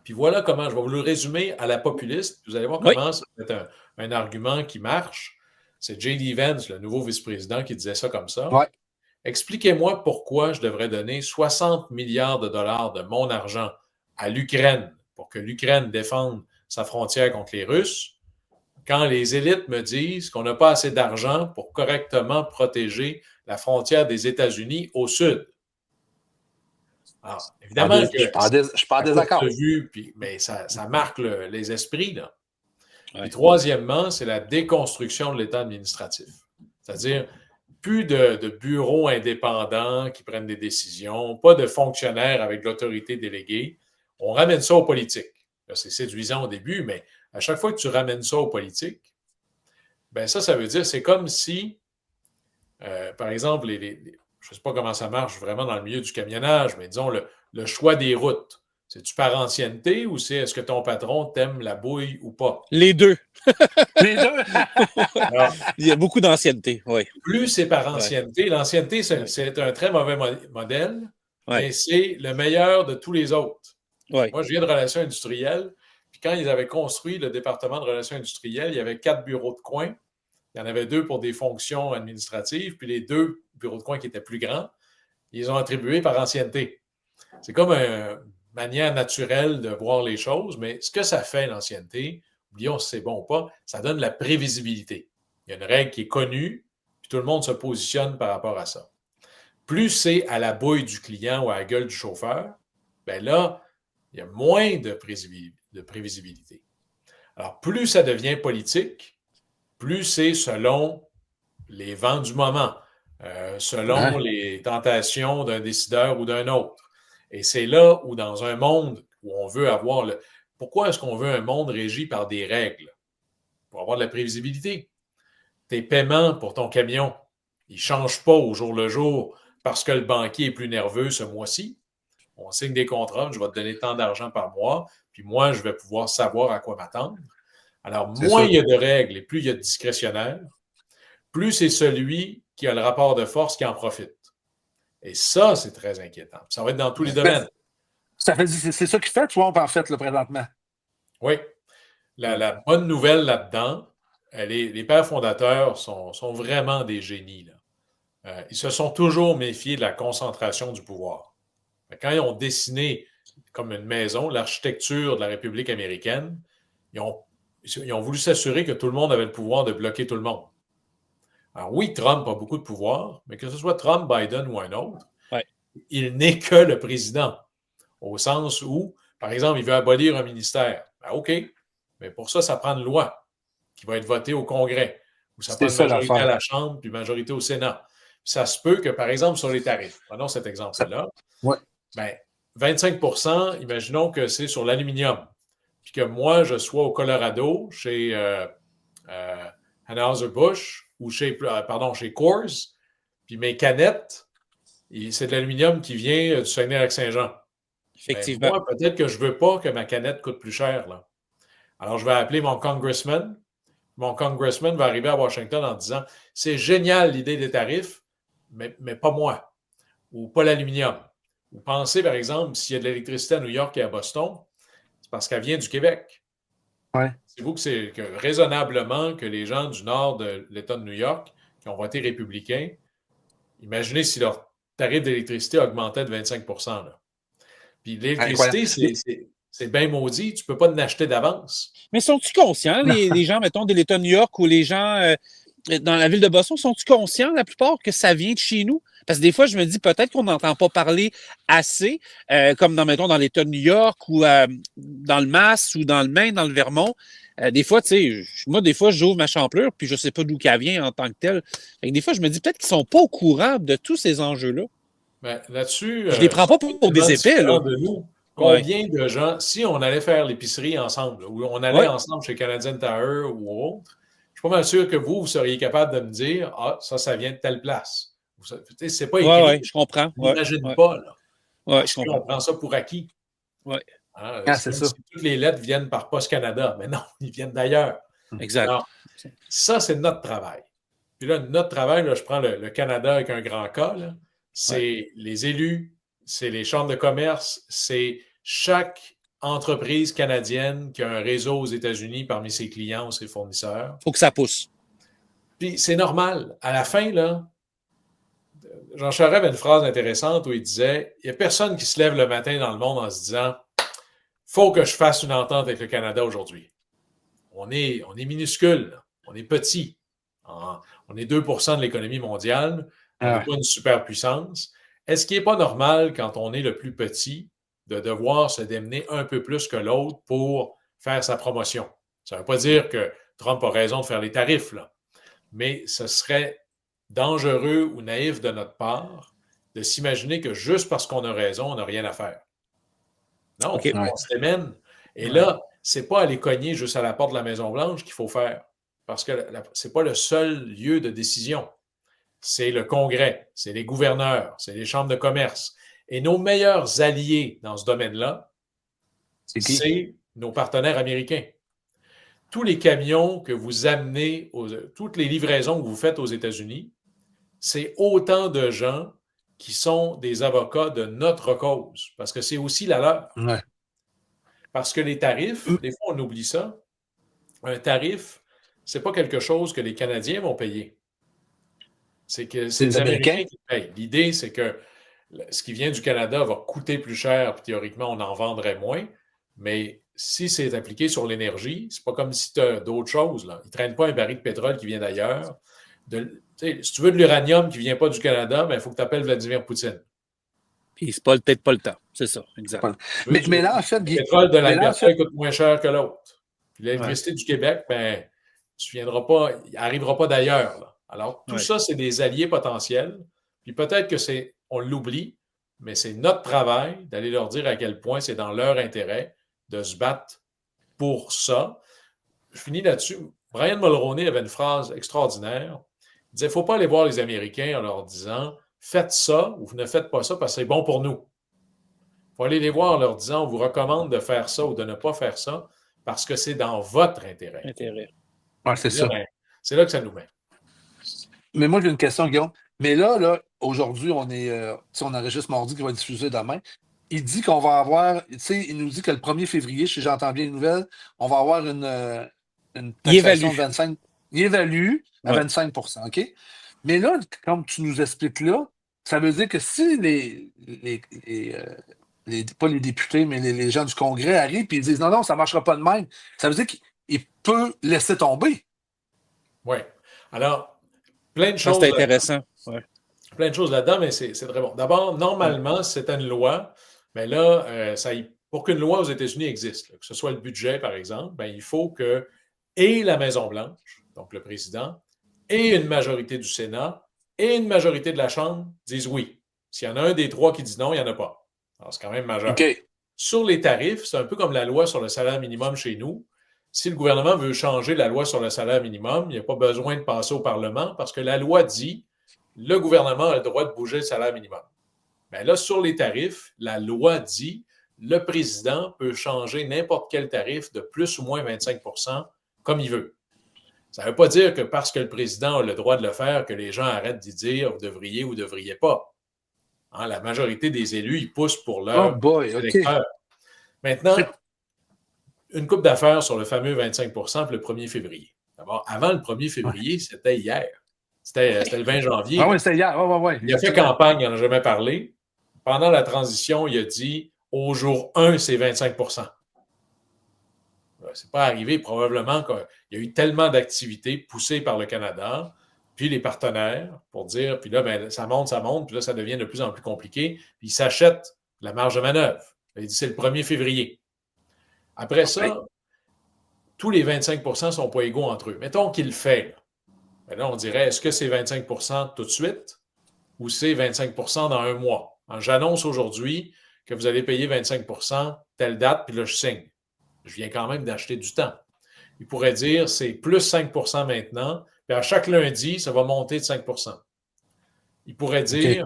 Puis voilà comment, je vais vous le résumer à la populiste. Vous allez voir comment ça peut être un argument qui marche. C'est J.D. Vance, le nouveau vice-président, qui disait ça comme ça. Ouais. Expliquez-moi pourquoi je devrais donner 60 milliards de dollars de mon argent à l'Ukraine pour que l'Ukraine défende sa frontière contre les Russes, quand les élites me disent qu'on n'a pas assez d'argent pour correctement protéger la frontière des États-Unis au sud. Alors, évidemment que je suis pas en désaccord. Mais ça marque les esprits. Là. Ouais. Puis troisièmement, c'est la déconstruction de l'État administratif. C'est-à-dire, plus de bureaux indépendants qui prennent des décisions, pas de fonctionnaires avec l'autorité déléguée. On ramène ça aux politiques. Là, c'est séduisant au début, mais à chaque fois que tu ramènes ça aux politiques, ben ça veut dire, c'est comme si, par exemple, je ne sais pas comment ça marche vraiment dans le milieu du camionnage, mais disons, le choix des routes. C'est-tu par ancienneté ou c'est est-ce que ton patron t'aime la bouille ou pas? Les deux. Les deux. Alors, il y a beaucoup d'ancienneté, oui. Plus c'est par ancienneté. Ouais. L'ancienneté, c'est un très mauvais modèle, mais c'est le meilleur de tous les autres. Ouais. Moi, je viens de relations industrielles. Puis quand ils avaient construit le département de relations industrielles, il y avait 4 bureaux de coin. Il y en avait 2 pour des fonctions administratives, puis les 2 bureaux de coin qui étaient plus grands, ils ont attribué par ancienneté. C'est comme une manière naturelle de voir les choses, mais ce que ça fait, l'ancienneté, oublions si c'est bon ou pas, ça donne la prévisibilité. Il y a une règle qui est connue, puis tout le monde se positionne par rapport à ça. Plus c'est à la bouille du client ou à la gueule du chauffeur, bien là, il y a moins de prévisibilité. Alors, plus ça devient politique, plus c'est selon les vents du moment, selon les tentations d'un décideur ou d'un autre. Et c'est là où, dans un monde où on veut avoir Pourquoi est-ce qu'on veut un monde régi par des règles? Pour avoir de la prévisibilité. Tes paiements pour ton camion, ils ne changent pas au jour le jour parce que le banquier est plus nerveux ce mois-ci. On signe des contrats, je vais te donner tant d'argent par mois, puis moi, je vais pouvoir savoir à quoi m'attendre. Alors, moins il y a de règles et plus il y a de discrétionnaire, plus c'est celui qui a le rapport de force qui en profite. Et ça, c'est très inquiétant. Ça va être dans tous les domaines. C'est ça qui fait Trump, en fait, là, présentement. Oui. La bonne nouvelle là-dedans, les pères fondateurs sont vraiment des génies. Là. Ils se sont toujours méfiés de la concentration du pouvoir. Quand ils ont dessiné comme une maison l'architecture de la République américaine, ils ont voulu s'assurer que tout le monde avait le pouvoir de bloquer tout le monde. Alors oui, Trump a beaucoup de pouvoir, mais que ce soit Trump, Biden ou un autre, il n'est que le président. Au sens où, par exemple, il veut abolir un ministère. Ben, OK, mais pour ça, ça prend une loi qui va être votée au Congrès, ou ça prend une majorité à la Chambre, puis une majorité au Sénat. Puis ça se peut que, par exemple, sur les tarifs, prenons cet exemple-là, ben, 25 % imaginons que c'est sur l'aluminium, puis que moi, je sois au Colorado, chez Anheuser-Busch, ou chez Coors, puis mes canettes, c'est de l'aluminium qui vient du Saguenay-Lac-Saint-Jean. Effectivement. Moi, peut-être que je ne veux pas que ma canette coûte plus cher. Là. Alors, je vais appeler mon congressman. Mon congressman va arriver à Washington en disant « C'est génial l'idée des tarifs, mais pas moi. » Ou pas l'aluminium. Ou pensez, par exemple, s'il y a de l'électricité à New York et à Boston, c'est parce qu'elle vient du Québec. Ouais. C'est-vous que raisonnablement que les gens du nord de l'État de New York qui ont voté républicain, imaginez si leur tarif d'électricité augmentait de 25 %. Là. Puis l'électricité, c'est bien maudit. Tu ne peux pas en acheter d'avance. Mais sont-ils conscients, les gens, mettons, de l'État de New York ou les gens dans la ville de Boston, sont-ils conscients, la plupart, que ça vient de chez nous? Parce que des fois, je me dis peut-être qu'on n'entend pas parler assez, comme mettons, dans l'État de New York ou dans le Mass ou dans le Maine, dans le Vermont. Des fois, tu sais, moi, des fois, j'ouvre ma champlure puis je ne sais pas d'où qu'elle vient en tant que telle. Fait que des fois, je me dis peut-être qu'ils ne sont pas au courant de tous ces enjeux-là. Ben, là-dessus, je les prends pas pour des épais, là. De nous. Combien de gens, si on allait faire l'épicerie ensemble, ou on allait ensemble chez Canadian Tire ou autre, je suis pas mal sûr que vous seriez capable de me dire « Ah, ça vient de telle place. » C'est pas écrit. Oui, je comprends. On n'imagine pas, là. Ouais, je comprends. On prend ça pour acquis. Oui. C'est ça. Si toutes les lettres viennent par Poste Canada. Mais non, ils viennent d'ailleurs. Exact. Alors, ça, c'est notre travail. Puis là, notre travail, là, je prends le Canada avec un grand K, c'est les élus, c'est les chambres de commerce, c'est chaque entreprise canadienne qui a un réseau aux États-Unis parmi ses clients ou ses fournisseurs. Il faut que ça pousse. Puis c'est normal. À la fin, là, Jean Charest avait une phrase intéressante où il disait « Il n'y a personne qui se lève le matin dans le monde en se disant « Faut que je fasse une entente avec le Canada aujourd'hui. » On est minuscule, là. On est petit. On est 2 % de l'économie mondiale. On n'est pas une superpuissance. Est-ce qu'il n'est pas normal, quand on est le plus petit, de devoir se démener un peu plus que l'autre pour faire sa promotion? Ça ne veut pas dire que Trump a raison de faire les tarifs, là. Mais ce serait dangereux ou naïf de notre part de s'imaginer que juste parce qu'on a raison, on n'a rien à faire. Non, on se démène. Et là, ce n'est pas aller cogner juste à la porte de la Maison-Blanche qu'il faut faire, parce que ce n'est pas le seul lieu de décision. C'est le Congrès, c'est les gouverneurs, c'est les chambres de commerce. Et nos meilleurs alliés dans ce domaine-là, c'est nos partenaires américains. Tous les camions que vous amenez, toutes les livraisons que vous faites aux États-Unis, c'est autant de gens qui sont des avocats de notre cause, parce que c'est aussi la leur. Ouais. Parce que les tarifs, des fois on oublie ça, un tarif, c'est pas quelque chose que les Canadiens vont payer. C'est que c'est les Américains qui payent. L'idée, c'est que ce qui vient du Canada va coûter plus cher, puis théoriquement, on en vendrait moins. Mais si c'est appliqué sur l'énergie, c'est pas comme si tu as d'autres choses, là. Ils ne traînent pas un baril de pétrole qui vient d'ailleurs. Si tu veux de l'uranium qui ne vient pas du Canada, il faut que tu appelles Vladimir Poutine. Puis c'est peut-être pas le temps. C'est ça, exact. Mais là, en fait, le pétrole de l'Alberta coûte moins cher que l'autre. Puis l'électricité du Québec, tu viendras pas, il n'arrivera pas d'ailleurs, là. Alors, tout ça, c'est des alliés potentiels. Puis peut-être que on l'oublie, mais c'est notre travail d'aller leur dire à quel point c'est dans leur intérêt de se battre pour ça. Je finis là-dessus. Brian Mulroney avait une phrase extraordinaire. Il disait, il ne faut pas aller voir les Américains en leur disant « Faites ça ou vous ne faites pas ça parce que c'est bon pour nous. » Il faut aller les voir en leur disant « On vous recommande de faire ça ou de ne pas faire ça parce que c'est dans votre intérêt. » Ouais, c'est ça. C'est là que ça nous met. Mais moi, j'ai une question, Guillaume. Mais là aujourd'hui, on enregistre mardi qui va être diffusé demain. Il dit qu'on va avoir, il nous dit que le 1er février, si j'entends bien les nouvelles, on va avoir une taxation de 25. Il évalue à 25 %, OK? Mais là, comme tu nous expliques là, ça veut dire que si pas les députés, mais les gens du Congrès arrivent et ils disent non, ça ne marchera pas de même, ça veut dire qu'il peut laisser tomber. Oui. Alors, plein de choses. C'est intéressant. Ouais. Plein de choses là-dedans, mais c'est très bon. D'abord, normalement, si c'était une loi, mais là, pour qu'une loi aux États-Unis existe, là, que ce soit le budget, par exemple, il faut que et la Maison-Blanche, donc le président, et une majorité du Sénat, et une majorité de la Chambre disent oui. S'il y en a un des trois qui dit non, il n'y en a pas. Alors, c'est quand même majeur. Okay. Sur les tarifs, c'est un peu comme la loi sur le salaire minimum chez nous. Si le gouvernement veut changer la loi sur le salaire minimum, il n'y a pas besoin de passer au Parlement parce que la loi dit le gouvernement a le droit de bouger le salaire minimum. Bien là, sur les tarifs, la loi dit le président peut changer n'importe quel tarif de plus ou moins 25 % comme il veut. Ça ne veut pas dire que parce que le président a le droit de le faire, que les gens arrêtent d'y dire vous devriez ou ne devriez pas. Hein, la majorité des élus, ils poussent pour leur électeurs. Maintenant, une coupe d'affaires sur le fameux 25 % le 1er février. D'abord, avant le 1er février, c'était hier. C'était le 20 janvier. Ah oui, c'était hier. Ouais. Il a fait campagne, il n'en a jamais parlé. Pendant la transition, il a dit au jour 1, c'est 25 C'est pas arrivé, probablement qu'il y a eu tellement d'activités poussées par le Canada, puis les partenaires, pour dire, puis là, ben, ça monte, puis là, ça devient de plus en plus compliqué, puis ils s'achètent la marge de manœuvre. Il dit c'est le 1er février. Après ça, tous les 25 ne sont pas égaux entre eux. Mettons qu'il le fait. Ben là, on dirait, est-ce que c'est 25 tout de suite ou c'est 25 dans un mois? J'annonce aujourd'hui que vous allez payer 25 telle date, puis là, je signe. Je viens quand même d'acheter du temps. Il pourrait dire, c'est plus 5 maintenant, puis à chaque lundi, ça va monter de 5 Il pourrait dire,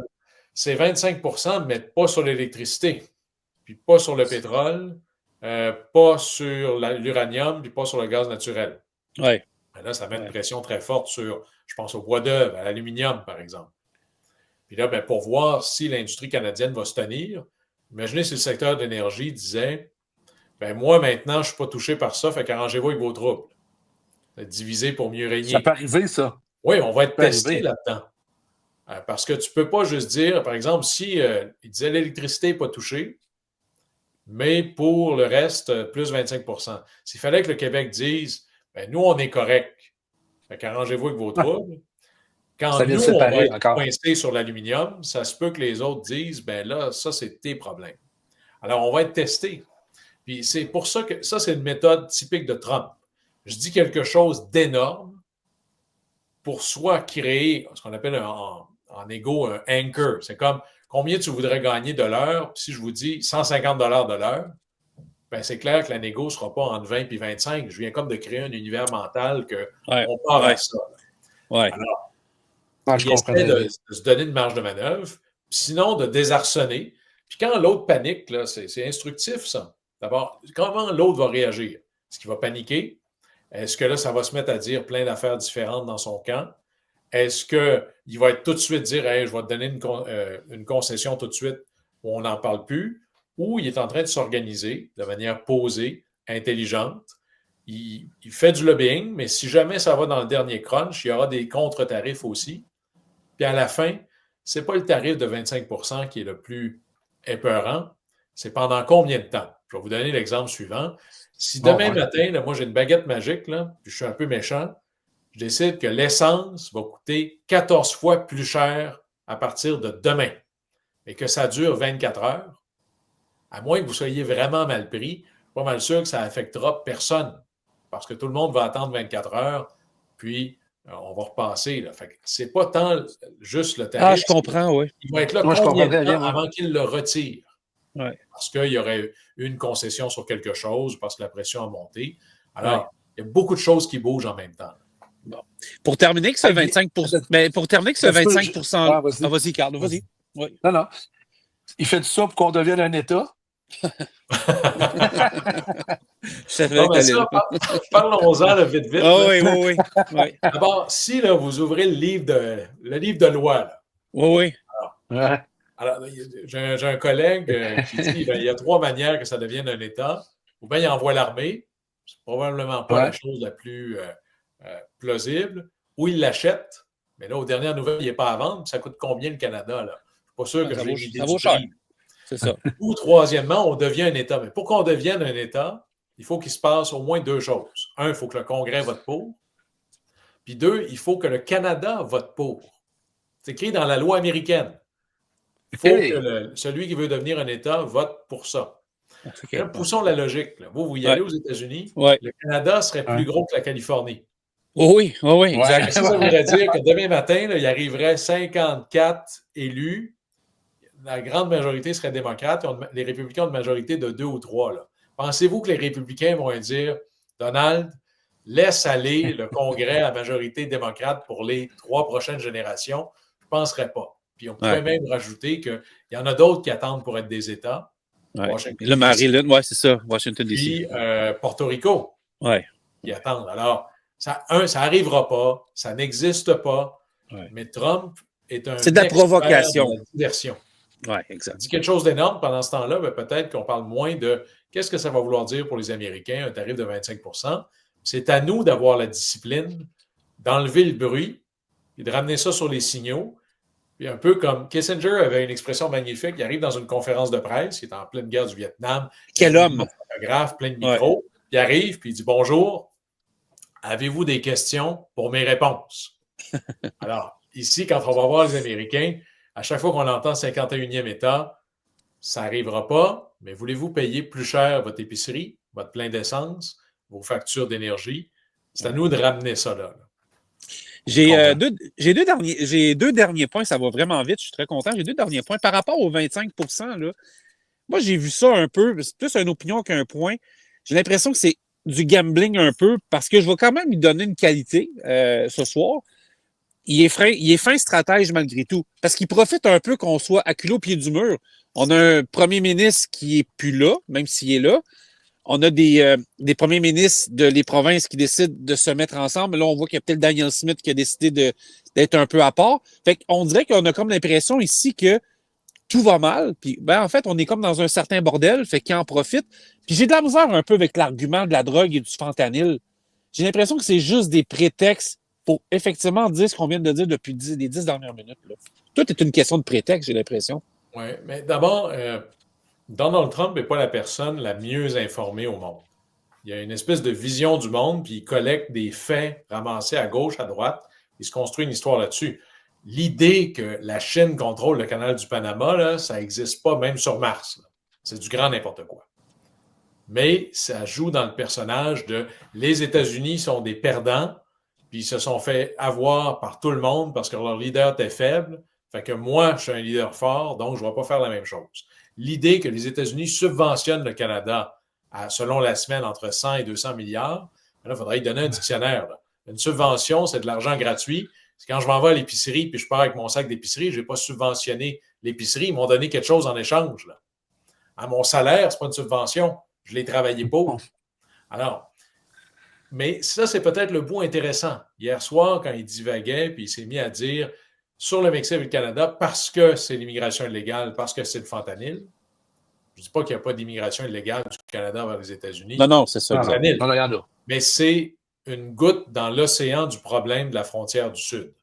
c'est 25 mais pas sur l'électricité, puis pas sur le pétrole, pas sur l'uranium, puis pas sur le gaz naturel. Oui. Là, ça met une pression très forte sur, je pense, au bois d'œuvre, à l'aluminium, par exemple. Puis là, ben, pour voir si l'industrie canadienne va se tenir, imaginez si le secteur de l'énergie disait, ben moi, maintenant, je ne suis pas touché par ça, fait qu'arrangez-vous avec vos troubles. Diviser pour mieux régner. Ça peut arriver, ça. Oui, on va être testé là-dedans. Parce que tu ne peux pas juste dire, par exemple, si il disait l'électricité n'est pas touchée, mais pour le reste, plus 25 S'il fallait que le Québec dise, ben, nous, on est correct, fait qu'arrangez-vous avec vos troubles. Quand ça nous, on va être coincés sur l'aluminium, ça se peut que les autres disent, ben là, ça, c'est tes problèmes. Alors, on va être testé. Puis c'est pour ça que ça, c'est une méthode typique de Trump. Je dis quelque chose d'énorme pour soit créer ce qu'on appelle en égo un anchor. C'est comme combien tu voudrais gagner de l'heure. Puis si je vous dis 150 de l'heure, ben c'est clair que la négo ne sera pas entre 20 et 25. Je viens comme de créer un univers mental qu'on part à ça. Ouais. Alors, il essaie de se donner une marge de manœuvre, sinon de désarçonner. Puis quand l'autre panique, là, c'est instructif, ça. D'abord, comment l'autre va réagir? Est-ce qu'il va paniquer? Est-ce que là, ça va se mettre à dire plein d'affaires différentes dans son camp? Est-ce qu'il va être tout de suite dire hey, je vais te donner une concession tout de suite où on n'en parle plus? Ou il est en train de s'organiser de manière posée, intelligente. Il fait du lobbying, mais si jamais ça va dans le dernier crunch, il y aura des contre-tarifs aussi. Puis à la fin, ce n'est pas le tarif de 25 qui est le plus épeurant, c'est pendant combien de temps? Je vais vous donner l'exemple suivant. Si demain matin, là, moi j'ai une baguette magique, là, puis je suis un peu méchant, je décide que l'essence va coûter 14 fois plus cher à partir de demain et que ça dure 24 heures, à moins que vous soyez vraiment mal pris, je suis pas mal sûr que ça affectera personne parce que tout le monde va attendre 24 heures, puis on va repasser. Là. Fait que c'est pas tant juste le tarif. Ah, je comprends, oui. Il va être là combien de temps avant qu'il le retire? Ouais. Parce qu'il y aurait eu une concession sur quelque chose, parce que la pression a monté. Alors, il y a beaucoup de choses qui bougent en même temps. Bon. Pour terminer que ce 25%, mais pour terminer que ce 25%, vas-y, Carl, vas-y. Oui. Non. Il fait ça pour qu'on devienne un État. Parlons-en vite. Oh, oui. D'abord, si là, vous ouvrez le livre de loi, là. Oui. Alors, j'ai un collègue qui dit il y a 3 manières que ça devienne un État. Ou bien il envoie l'armée, c'est probablement pas la chose la plus plausible, ou il l'achète, mais là, aux dernières nouvelles, il n'est pas à vendre. Ça coûte combien le Canada? Là? Je ne suis pas sûr que j'ai une idée du prix. C'est ça. Ou troisièmement, on devient un État. Mais pour qu'on devienne un État, il faut qu'il se passe au moins 2 choses. 1, il faut que le Congrès vote pour. Puis 2, il faut que le Canada vote pour. C'est écrit dans la loi américaine. Il faut que celui qui veut devenir un État vote pour ça. Là, poussons la logique. Là. Vous y allez aux États-Unis, le Canada serait plus gros que la Californie. Oui, exact. Ça voudrait dire que demain matin, là, il arriverait 54 élus. La grande majorité serait démocrate. Les républicains ont une majorité de 2 ou 3. Là. Pensez-vous que les républicains vont dire Donald, laisse aller le Congrès à majorité démocrate pour les 3 prochaines générations? Je ne penserais pas. Puis on pourrait même rajouter qu'il y en a d'autres qui attendent pour être des États. Le Maryland, c'est ça, Washington, D.C. Puis Porto Rico, qui attendent. Alors, ça n'arrivera pas, ça n'existe pas, mais Trump est un c'est de la provocation. De la diversion. Oui, exact. Il dit quelque chose d'énorme pendant ce temps-là, ben peut-être qu'on parle moins de qu'est-ce que ça va vouloir dire pour les Américains, un tarif de 25 %. C'est à nous d'avoir la discipline, d'enlever le bruit, et de ramener ça sur les signaux. Puis un peu comme Kissinger avait une expression magnifique, il arrive dans une conférence de presse, il est en pleine guerre du Vietnam. Quel homme! Photographe, plein de micros. Il arrive, puis il dit « Bonjour, avez-vous des questions pour mes réponses? » Alors, ici, quand on va voir les Américains, à chaque fois qu'on entend 51e État, ça n'arrivera pas, mais voulez-vous payer plus cher votre épicerie, votre plein d'essence, vos factures d'énergie? C'est à nous de ramener ça là. J'ai deux derniers points, ça va vraiment vite, je suis très content. J'ai deux derniers points. Par rapport aux 25%, là, moi, j'ai vu ça un peu, c'est plus une opinion qu'un point. J'ai l'impression que c'est du gambling un peu, parce que je vais quand même lui donner une qualité ce soir. Il est fin stratège malgré tout, parce qu'il profite un peu qu'on soit acculé au pied du mur. On a un premier ministre qui est plus là, même s'il est là. On a des premiers ministres les provinces qui décident de se mettre ensemble. Là, on voit qu'il y a peut-être Daniel Smith qui a décidé d'être un peu à part. Fait qu'on dirait qu'on a comme l'impression ici que tout va mal. Puis, en fait, on est comme dans un certain bordel. Fait qu'il en profite. Puis j'ai de la misère un peu avec l'argument de la drogue et du fentanyl. J'ai l'impression que c'est juste des prétextes pour effectivement dire ce qu'on vient de dire depuis les 10 dernières minutes. Là. Tout est une question de prétexte, j'ai l'impression. Oui, mais d'abord, Donald Trump n'est pas la personne la mieux informée au monde. Il a une espèce de vision du monde, puis il collecte des faits ramassés à gauche, à droite, il se construit une histoire là-dessus. L'idée que la Chine contrôle le canal du Panama, là, ça n'existe pas même sur Mars. Là. C'est du grand n'importe quoi. Mais ça joue dans le personnage de les États-Unis sont des perdants, puis ils se sont fait avoir par tout le monde parce que leur leader était faible. Fait que moi, je suis un leader fort, donc je ne vais pas faire la même chose. L'idée que les États-Unis subventionnent le Canada selon la semaine entre 100 et 200 milliards, là, il faudrait y donner un dictionnaire. Là. Une subvention, c'est de l'argent gratuit. C'est quand je m'en vais à l'épicerie puis je pars avec mon sac d'épicerie, je n'ai pas subventionné l'épicerie. Ils m'ont donné quelque chose en échange. Là. À mon salaire, ce n'est pas une subvention. Je l'ai travaillé pour. Alors, mais ça, c'est peut-être le bout intéressant. Hier soir, quand il divaguait, puis il s'est mis à dire sur le Mexique et le Canada, parce que c'est l'immigration illégale, parce que c'est le fentanyl. Je ne dis pas qu'il n'y a pas d'immigration illégale du Canada vers les États-Unis. Non, c'est ça. Non. Mais c'est une goutte dans l'océan du problème de la frontière du Sud.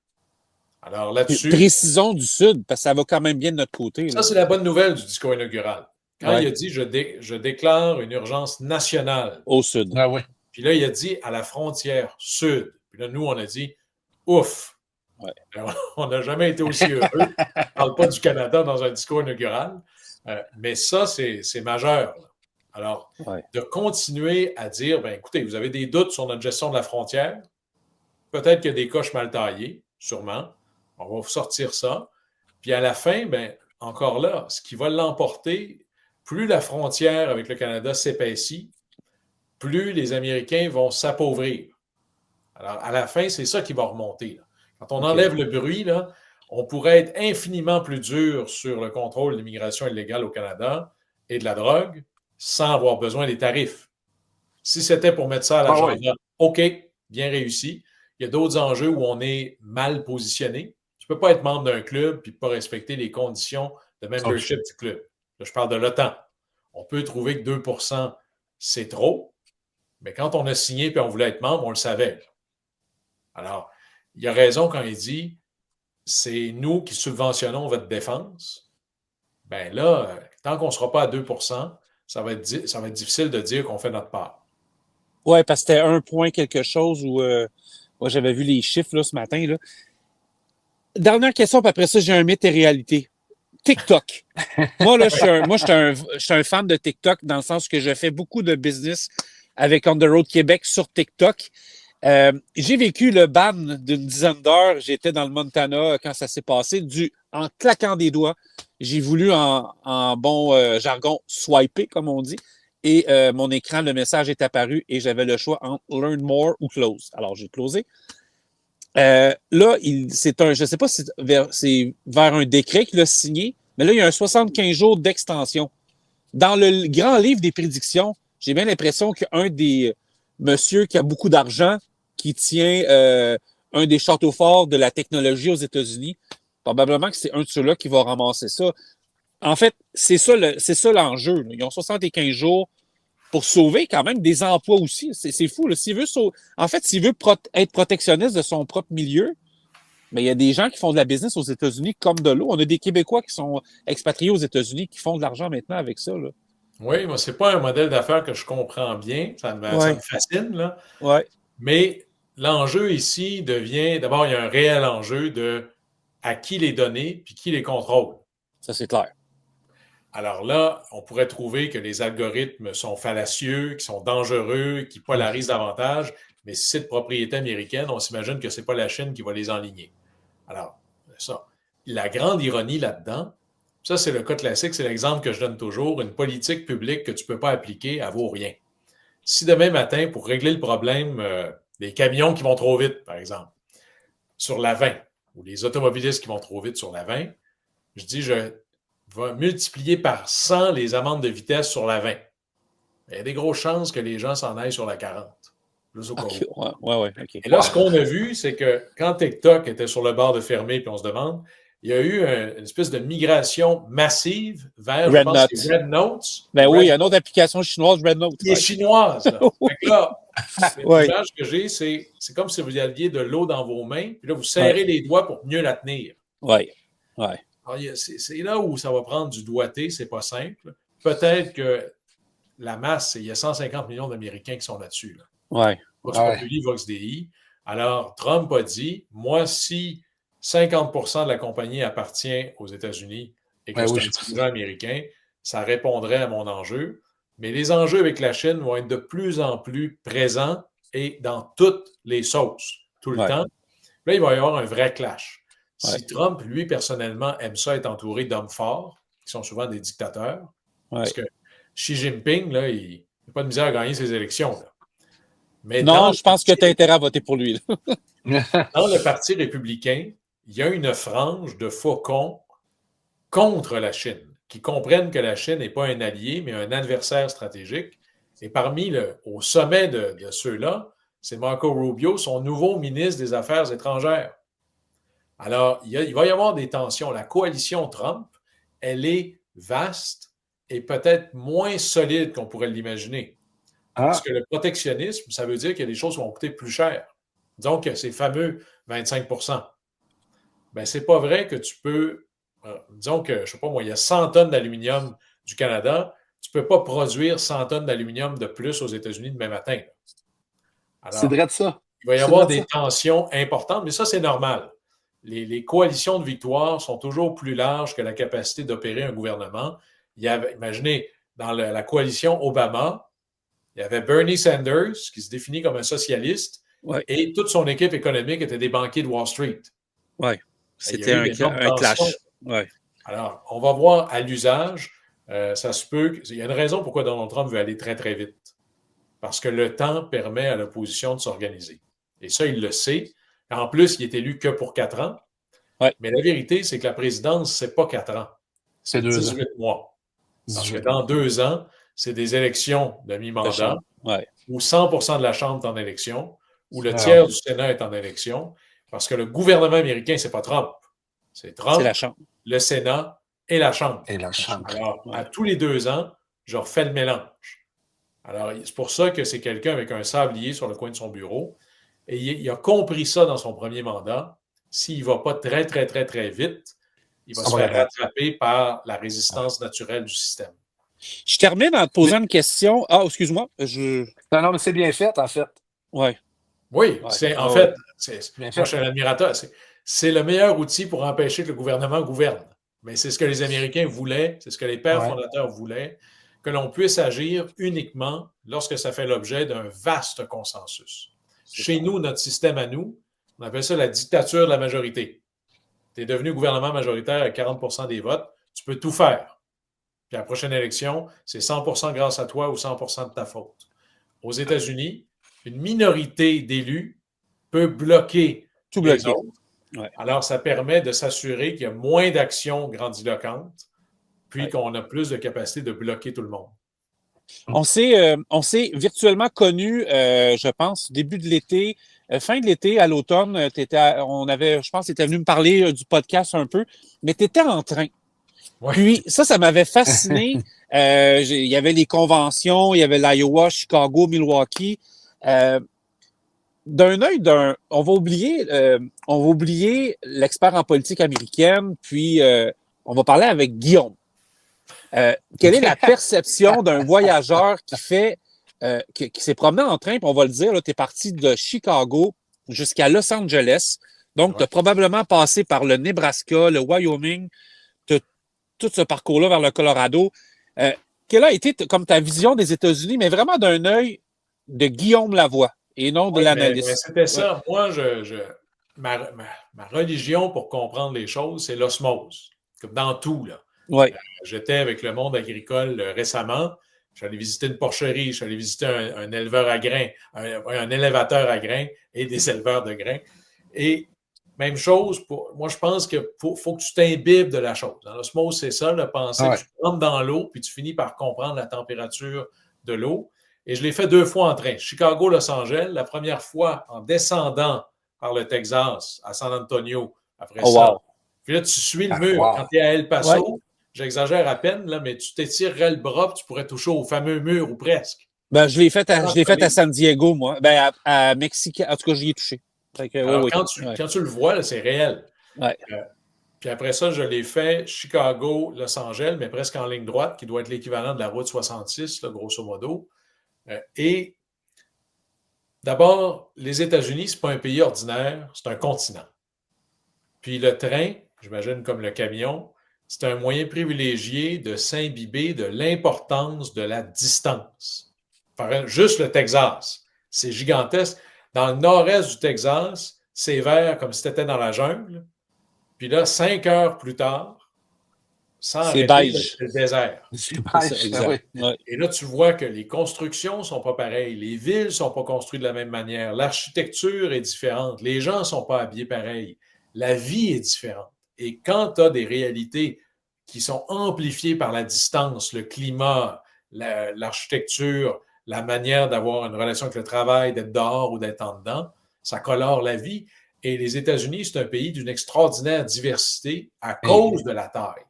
Alors là-dessus... Précisons du Sud, parce que ça va quand même bien de notre côté. Ça, c'est la bonne nouvelle du discours inaugural. Quand il a dit « je déclare une urgence nationale » au Sud. Ah oui. Puis là, il a dit « à la frontière Sud ». Puis là, nous, on a dit « ouf ». Ouais. On n'a jamais été aussi heureux. On ne parle pas du Canada dans un discours inaugural. Mais ça, c'est majeur. Là. Alors, de continuer à dire, écoutez, vous avez des doutes sur notre gestion de la frontière. Peut-être qu'il y a des coches mal taillées, sûrement. On va vous sortir ça. Puis à la fin, encore là, ce qui va l'emporter, plus la frontière avec le Canada s'épaissit, plus les Américains vont s'appauvrir. Alors, à la fin, c'est ça qui va remonter. Là. Quand on enlève le bruit, là, on pourrait être infiniment plus dur sur le contrôle de l'immigration illégale au Canada et de la drogue sans avoir besoin des tarifs. Si c'était pour mettre ça à l'agenda, OK, bien réussi. Il y a d'autres enjeux où on est mal positionné. Tu ne peux pas être membre d'un club et ne pas respecter les conditions de membership du club. Là, je parle de l'OTAN. On peut trouver que 2 %, c'est trop, mais quand on a signé et on voulait être membre, on le savait. Alors, il a raison quand il dit c'est nous qui subventionnons votre défense. Bien là, tant qu'on ne sera pas à 2 %, ça va être difficile de dire qu'on fait notre part. Oui, parce que c'était un point quelque chose où moi, j'avais vu les chiffres là, ce matin. Là. Dernière question, puis après ça, j'ai un mythe et réalité. TikTok. Moi, là, je suis un fan de TikTok dans le sens que je fais beaucoup de business avec On the Road Québec sur TikTok. J'ai vécu le ban d'une dizaine d'heures. J'étais dans le Montana quand ça s'est passé. En claquant des doigts, j'ai voulu en bon jargon swiper, comme on dit. Et mon écran, le message est apparu et j'avais le choix entre Learn More ou Close. Alors, j'ai closé. Là, je ne sais pas si c'est vers un décret qu'il a signé, mais là, il y a un 75 jours d'extension. Dans le grand livre des prédictions, j'ai bien l'impression qu'un des monsieur qui a beaucoup d'argent, qui tient un des châteaux forts de la technologie aux États-Unis, probablement que c'est un de ceux-là qui va ramasser ça. En fait, c'est ça l'enjeu. Ils ont 75 jours pour sauver quand même des emplois aussi. C'est fou. Là. S'il veut être protectionniste de son propre milieu, Mais il y a des gens qui font de la business aux États-Unis comme de l'eau. On a des Québécois qui sont expatriés aux États-Unis qui font de l'argent maintenant avec ça, là. Oui, moi, c'est pas un modèle d'affaires que je comprends bien. Ça me fascine, là. Ouais. Mais l'enjeu ici devient, d'abord, il y a un réel enjeu de à qui les donner puis qui les contrôle. Ça, c'est clair. Alors là, on pourrait trouver que les algorithmes sont fallacieux, qui sont dangereux, qui polarisent davantage, mais si c'est de propriété américaine, on s'imagine que ce n'est pas la Chine qui va les enligner. Alors, ça. La grande ironie là-dedans, ça, c'est le cas classique, c'est l'exemple que je donne toujours, une politique publique que tu ne peux pas appliquer, elle vaut rien. Si demain matin, pour régler le problème des camions qui vont trop vite, par exemple, sur la 20, ou les automobilistes qui vont trop vite sur la 20, je dis, je vais multiplier par 100 les amendes de vitesse sur la 20. Il y a des grosses chances que les gens s'en aillent sur la 40. Juste au cas où. Okay. Et là, ce qu'on a vu, c'est que quand TikTok était sur le bord de fermer, puis on se demande, il y a eu une espèce de migration massive vers, Red Note. Red Notes. Ben oui, il y a une autre application chinoise, Red Note. Qui est chinoise. Là. Oui. Là, l'image que j'ai, c'est comme si vous aviez de l'eau dans vos mains, puis là, vous serrez les doigts pour mieux la tenir. Oui. Alors, c'est là où ça va prendre du doigté, c'est pas simple. Peut-être que la masse, il y a 150 millions d'Américains qui sont là-dessus. Là. Oui. Vox Populi, Vox Dei. Alors, Trump a dit, moi, si 50% de la compagnie appartient aux États-Unis et que c'est un dirigeant américain, ça répondrait à mon enjeu. Mais les enjeux avec la Chine vont être de plus en plus présents et dans toutes les sauces, tout le temps. Là, il va y avoir un vrai clash. Si Trump, lui, personnellement, aime ça être entouré d'hommes forts, qui sont souvent des dictateurs, parce que Xi Jinping, là, il n'a pas de misère à gagner ses élections. Là. Mais non, je pense que tu as intérêt à voter pour lui. Dans le Parti républicain, il y a une frange de faucons contre la Chine, qui comprennent que la Chine n'est pas un allié, mais un adversaire stratégique. Et au sommet de ceux-là, c'est Marco Rubio, son nouveau ministre des Affaires étrangères. Alors, il va y avoir des tensions. La coalition Trump, elle est vaste et peut-être moins solide qu'on pourrait l'imaginer. Parce que le protectionnisme, ça veut dire qu'il y a des choses qui vont coûter plus cher. Disons que ces fameux 25%. Ben, c'est pas vrai que tu peux... disons que, je ne sais pas moi, il y a 100 tonnes d'aluminium du Canada. Tu ne peux pas produire 100 tonnes d'aluminium de plus aux États-Unis demain matin. Alors, c'est vrai de ça. Il va y avoir des tensions importantes, mais ça, c'est normal. Les coalitions de victoire sont toujours plus larges que la capacité d'opérer un gouvernement. Imaginez, dans la coalition Obama, il y avait Bernie Sanders, qui se définit comme un socialiste, et toute son équipe économique était des banquiers de Wall Street. Oui, c'était un clash. Ouais. Alors, on va voir à l'usage, ça se peut... Il y a une raison pourquoi Donald Trump veut aller très, très vite. Parce que le temps permet à l'opposition de s'organiser. Et ça, il le sait. En plus, il est élu que pour 4 ans. Ouais. Mais la vérité, c'est que la présidence, c'est pas 4 ans. C'est 18 mois. Parce que dans 2 ans, c'est des élections de mi-mandat où 100% de la Chambre est en élection, où le tiers du Sénat est en élection, parce que le gouvernement américain, c'est pas Trump. C'est Trump, c'est la Chambre, le Sénat et la Chambre. Alors, à tous les 2 ans, je refais le mélange. Alors, c'est pour ça que c'est quelqu'un avec un sablier sur le coin de son bureau. Et il a compris ça dans son premier mandat. S'il ne va pas très, très, très, très vite, il va se faire rattraper par la résistance naturelle du système. Je termine en te posant une question. Ah, excuse-moi. Non, mais c'est bien fait, en fait. Oui, en fait, moi, je suis un admirateur. C'est le meilleur outil pour empêcher que le gouvernement gouverne. Mais c'est ce que les Américains voulaient, c'est ce que les pères fondateurs voulaient, que l'on puisse agir uniquement lorsque ça fait l'objet d'un vaste consensus. Chez nous, notre système à nous, on appelle ça la dictature de la majorité. Tu es devenu gouvernement majoritaire à 40% des votes, tu peux tout faire. Puis à la prochaine élection, c'est 100% grâce à toi ou 100% de ta faute. Aux États-Unis, une minorité d'élus peut bloquer tout les autres. Ouais. Alors, ça permet de s'assurer qu'il y a moins d'actions grandiloquentes, puis qu'on a plus de capacité de bloquer tout le monde. On s'est virtuellement connus, je pense, début de l'été, fin de l'été, à l'automne. Je pense que tu étais venu me parler du podcast un peu, mais tu étais en train. Ouais. Puis ça m'avait fasciné. Il y avait les conventions, il y avait l'Iowa, Chicago, Milwaukee. d'un œil on va oublier l'expert en politique américaine, puis on va parler avec Guillaume. Quelle est la perception d'un voyageur qui s'est promené en train, puis on va le dire, tu es parti de Chicago jusqu'à Los Angeles, donc tu as probablement passé par le Nebraska, le Wyoming, tout ce parcours-là vers le Colorado. Quelle a été comme ta vision des États-Unis, mais vraiment d'un œil de Guillaume Lavoie et non de l'analyste? C'était ça. Moi, ma religion pour comprendre les choses, c'est l'osmose, comme dans tout, là. Ouais. J'étais avec le monde agricole récemment. J'allais visiter une porcherie, j'allais visiter un éleveur à grains, un élévateur à grains et des éleveurs de grains. Et même chose, moi, je pense qu'il faut que tu t'imbibes de la chose. Dans l'osmose, c'est ça, le penser que tu rentres dans l'eau puis tu finis par comprendre la température de l'eau. Et je l'ai fait 2 fois en train. Chicago-Los Angeles, la première fois en descendant par le Texas à San Antonio. Après ça, wow. Puis là, tu suis le mur. Quand tu es à El Paso, j'exagère à peine, là, mais tu t'étirerais le bras tu pourrais toucher au fameux mur ou presque. Ben, je l'ai fait à San Diego, moi. Ben, à Mexique. En tout cas, j'y ai touché. Alors, quand tu le vois, là, c'est réel. Ouais. Puis après ça, je l'ai fait Chicago, Los Angeles, mais presque en ligne droite, qui doit être l'équivalent de la route 66, là, grosso modo. Et d'abord, les États-Unis, ce n'est pas un pays ordinaire, c'est un continent. Puis le train, j'imagine comme le camion, c'est un moyen privilégié de s'imbiber de l'importance de la distance. Juste le Texas, c'est gigantesque. Dans le nord-est du Texas, c'est vert comme si tu étais dans la jungle. Puis là, 5 heures plus tard, c'est beige. C'est le désert. C'est beige, exact. Oui. Et là, tu vois que les constructions ne sont pas pareilles. Les villes ne sont pas construites de la même manière. L'architecture est différente. Les gens ne sont pas habillés pareil. La vie est différente. Et quand tu as des réalités qui sont amplifiées par la distance, le climat, l'architecture, la manière d'avoir une relation avec le travail, d'être dehors ou d'être en dedans, ça colore la vie. Et les États-Unis, c'est un pays d'une extraordinaire diversité à cause de la taille.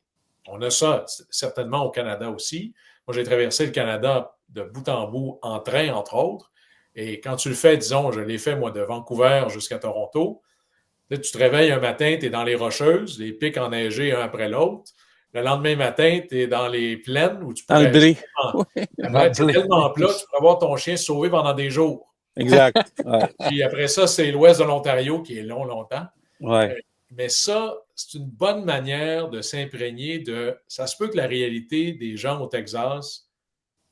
On a ça certainement au Canada aussi. Moi, j'ai traversé le Canada de bout en bout en train, entre autres. Et quand tu le fais, disons, je l'ai fait, moi, de Vancouver jusqu'à Toronto, là, tu te réveilles un matin, tu es dans les Rocheuses, les pics enneigés un après l'autre. Le lendemain matin, tu es dans les plaines où tu peux... Dans le blé. C'est tellement plat, tu peux avoir ton chien sauvé pendant des jours. Exact. Ouais. Puis après ça, c'est l'ouest de l'Ontario qui est longtemps. Ouais. Mais ça, c'est une bonne manière de s'imprégner de... Ça se peut que la réalité des gens au Texas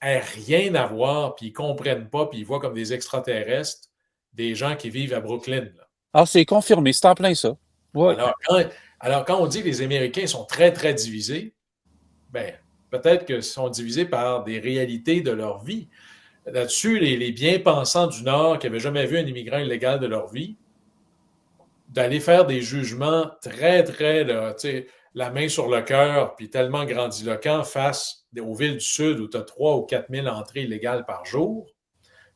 ait rien à voir, puis ils ne comprennent pas, puis ils voient comme des extraterrestres des gens qui vivent à Brooklyn. Là. Ah, c'est confirmé, c'est en plein ça. Ouais. Alors, quand on dit que les Américains sont très, très divisés, ben, peut-être qu'ils sont divisés par des réalités de leur vie. Là-dessus, les bien-pensants du Nord qui n'avaient jamais vu un immigrant illégal de leur vie, d'aller faire des jugements très, très, là, la main sur le cœur, puis tellement grandiloquents face aux villes du Sud où tu as 3 ou 4 000 entrées illégales par jour.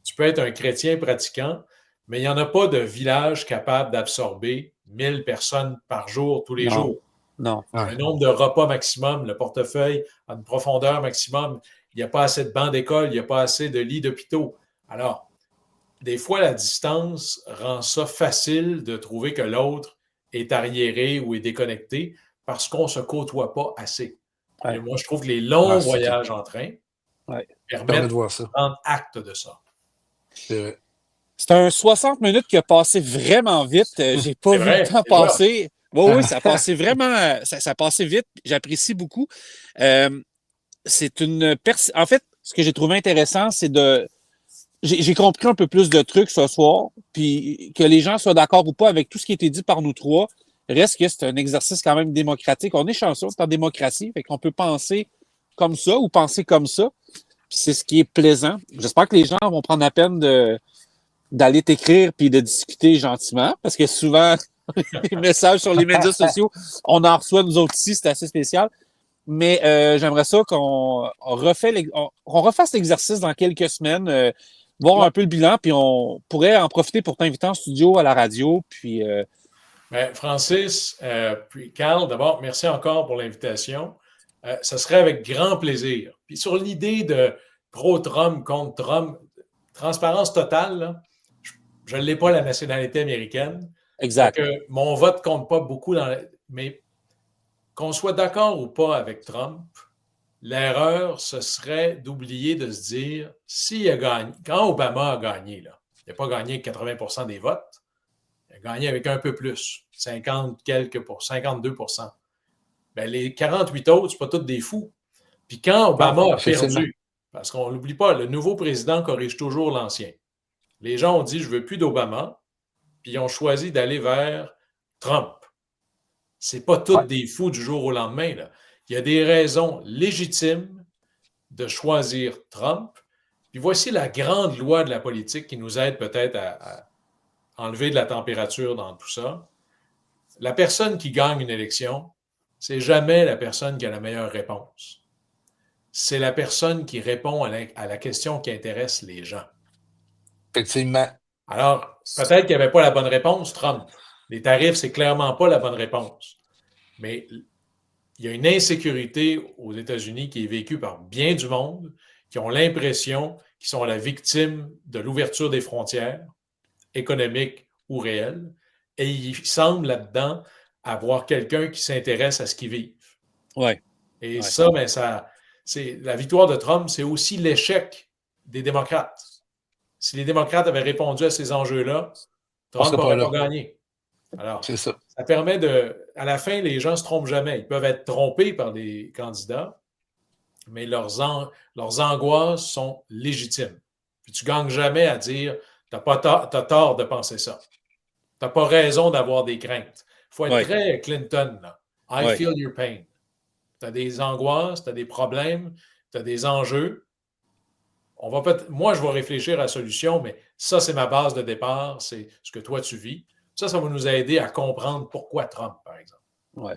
Tu peux être un chrétien pratiquant, mais il n'y en a pas de village capable d'absorber 1000 personnes par jour, tous les jours. Non. Un nombre de repas maximum, le portefeuille a une profondeur maximum. Il n'y a pas assez de bancs d'école, il n'y a pas assez de lits d'hôpitaux. Alors, des fois, la distance rend ça facile de trouver que l'autre est arriéré ou est déconnecté parce qu'on ne se côtoie pas assez. Ouais. Et moi, je trouve que les longs voyages en train permettent de prendre acte de ça. C'est vrai. C'est un 60 minutes qui a passé vraiment vite. J'ai pas vu le temps passer. Oui, ça a passé vraiment... Ça a passé vite. J'apprécie beaucoup. C'est une... En fait, ce que j'ai trouvé intéressant, c'est de... J'ai compris un peu plus de trucs ce soir, puis que les gens soient d'accord ou pas avec tout ce qui a été dit par nous trois, reste que c'est un exercice quand même démocratique. On est chanceux, c'est en démocratie, fait qu'on peut penser comme ça ou penser comme ça, puis c'est ce qui est plaisant. J'espère que les gens vont prendre la peine d'aller t'écrire puis de discuter gentiment, parce que souvent, les messages sur les médias sociaux, on en reçoit nous autres ici, c'est assez spécial. Mais j'aimerais ça qu'on refasse l'exercice dans quelques semaines, voir un peu le bilan, puis on pourrait en profiter pour t'inviter en studio à la radio. Puis, Francis, puis Carl, d'abord, merci encore pour l'invitation. Ce serait avec grand plaisir. Puis sur l'idée de pro-Trump contre Trump, transparence totale, là, je ne l'ai pas la nationalité américaine. Exact. Donc, mon vote ne compte pas beaucoup mais qu'on soit d'accord ou pas avec Trump, l'erreur, ce serait d'oublier de se dire, s'il a gagné, quand Obama a gagné, là, il n'a pas gagné avec 80% des votes, il a gagné avec un peu plus, 52%. Ben, les 48 autres, ce pas tous des fous. Puis quand Obama a perdu, parce qu'on ne l'oublie pas, le nouveau président corrige toujours l'ancien. Les gens ont dit, je ne veux plus d'Obama, puis ils ont choisi d'aller vers Trump. Ce n'est pas tous des fous du jour au lendemain, là. Il y a des raisons légitimes de choisir Trump. Puis voici la grande loi de la politique qui nous aide peut-être à enlever de la température dans tout ça. La personne qui gagne une élection, c'est jamais la personne qui a la meilleure réponse. C'est la personne qui répond à la question qui intéresse les gens. Effectivement. Alors, peut-être qu'il n'y avait pas la bonne réponse, Trump. Les tarifs, c'est clairement pas la bonne réponse. Mais il y a une insécurité aux États-Unis qui est vécue par bien du monde, qui ont l'impression qu'ils sont la victime de l'ouverture des frontières, économiques ou réelles, et ils semblent là-dedans avoir quelqu'un qui s'intéresse à ce qu'ils vivent. Ouais. Et ça, c'est la victoire de Trump, c'est aussi l'échec des démocrates. Si les démocrates avaient répondu à ces enjeux-là, Trump n'aurait pas gagné. Alors, c'est ça. Ça permet à la fin, les gens ne se trompent jamais. Ils peuvent être trompés par des candidats, mais leurs angoisses sont légitimes. Puis tu ne gagnes jamais à dire tu as tort de penser ça. Tu n'as pas raison d'avoir des craintes. Il faut être très Clinton, là. I feel your pain. Tu as des angoisses, tu as des problèmes, tu as des enjeux. Moi, je vais réfléchir à la solution, mais ça, c'est ma base de départ, c'est ce que toi, tu vis. Ça va nous aider à comprendre pourquoi Trump, par exemple. Oui.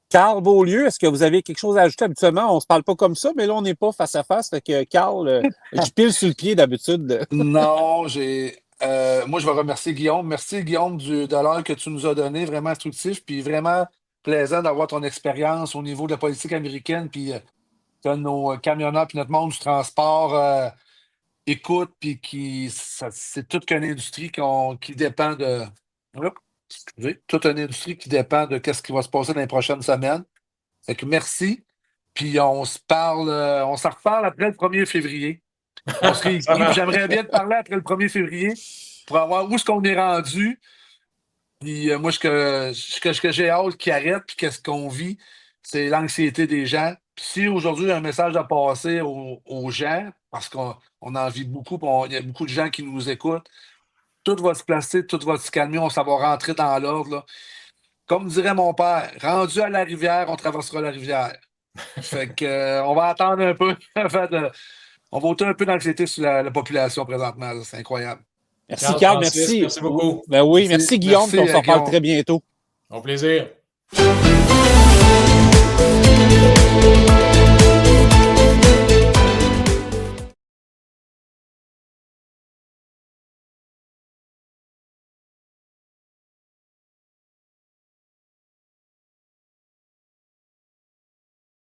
Carl Beaulieu, est-ce que vous avez quelque chose à ajouter? Habituellement, on ne se parle pas comme ça, mais là, on n'est pas face à face. Fait que Carl, je pile sur le pied d'habitude. Non, moi, je vais remercier Guillaume. Merci, Guillaume, de l'heure que tu nous as donné, vraiment instructif, puis vraiment plaisant d'avoir ton expérience au niveau de la politique américaine, puis que nos camionneurs, puis notre monde du transport écoute, puis c'est toute une industrie qui dépend de. Toute une industrie qui dépend de ce qui va se passer dans les prochaines semaines. Fait que merci. Puis on s'en reparle après le 1er février. J'aimerais bien te parler après le 1er février pour voir où est-ce qu'on est rendu. Puis moi, ce que j'ai hâte qui arrête, puis qu'est-ce qu'on vit, c'est l'anxiété des gens. Puis si aujourd'hui, il y a un message à passer aux gens, parce qu'on en vit beaucoup, il y a beaucoup de gens qui nous écoutent, tout va se placer, tout va se calmer, ça va rentrer dans l'ordre, là. Comme dirait mon père, rendu à la rivière, on traversera la rivière. Fait que on va attendre un peu. On va ôter un peu d'anxiété sur la population présentement. C'est incroyable. Merci, Carl. Merci. Merci beaucoup. Ben oui, merci Guillaume. On s'en parle très bientôt. Au plaisir.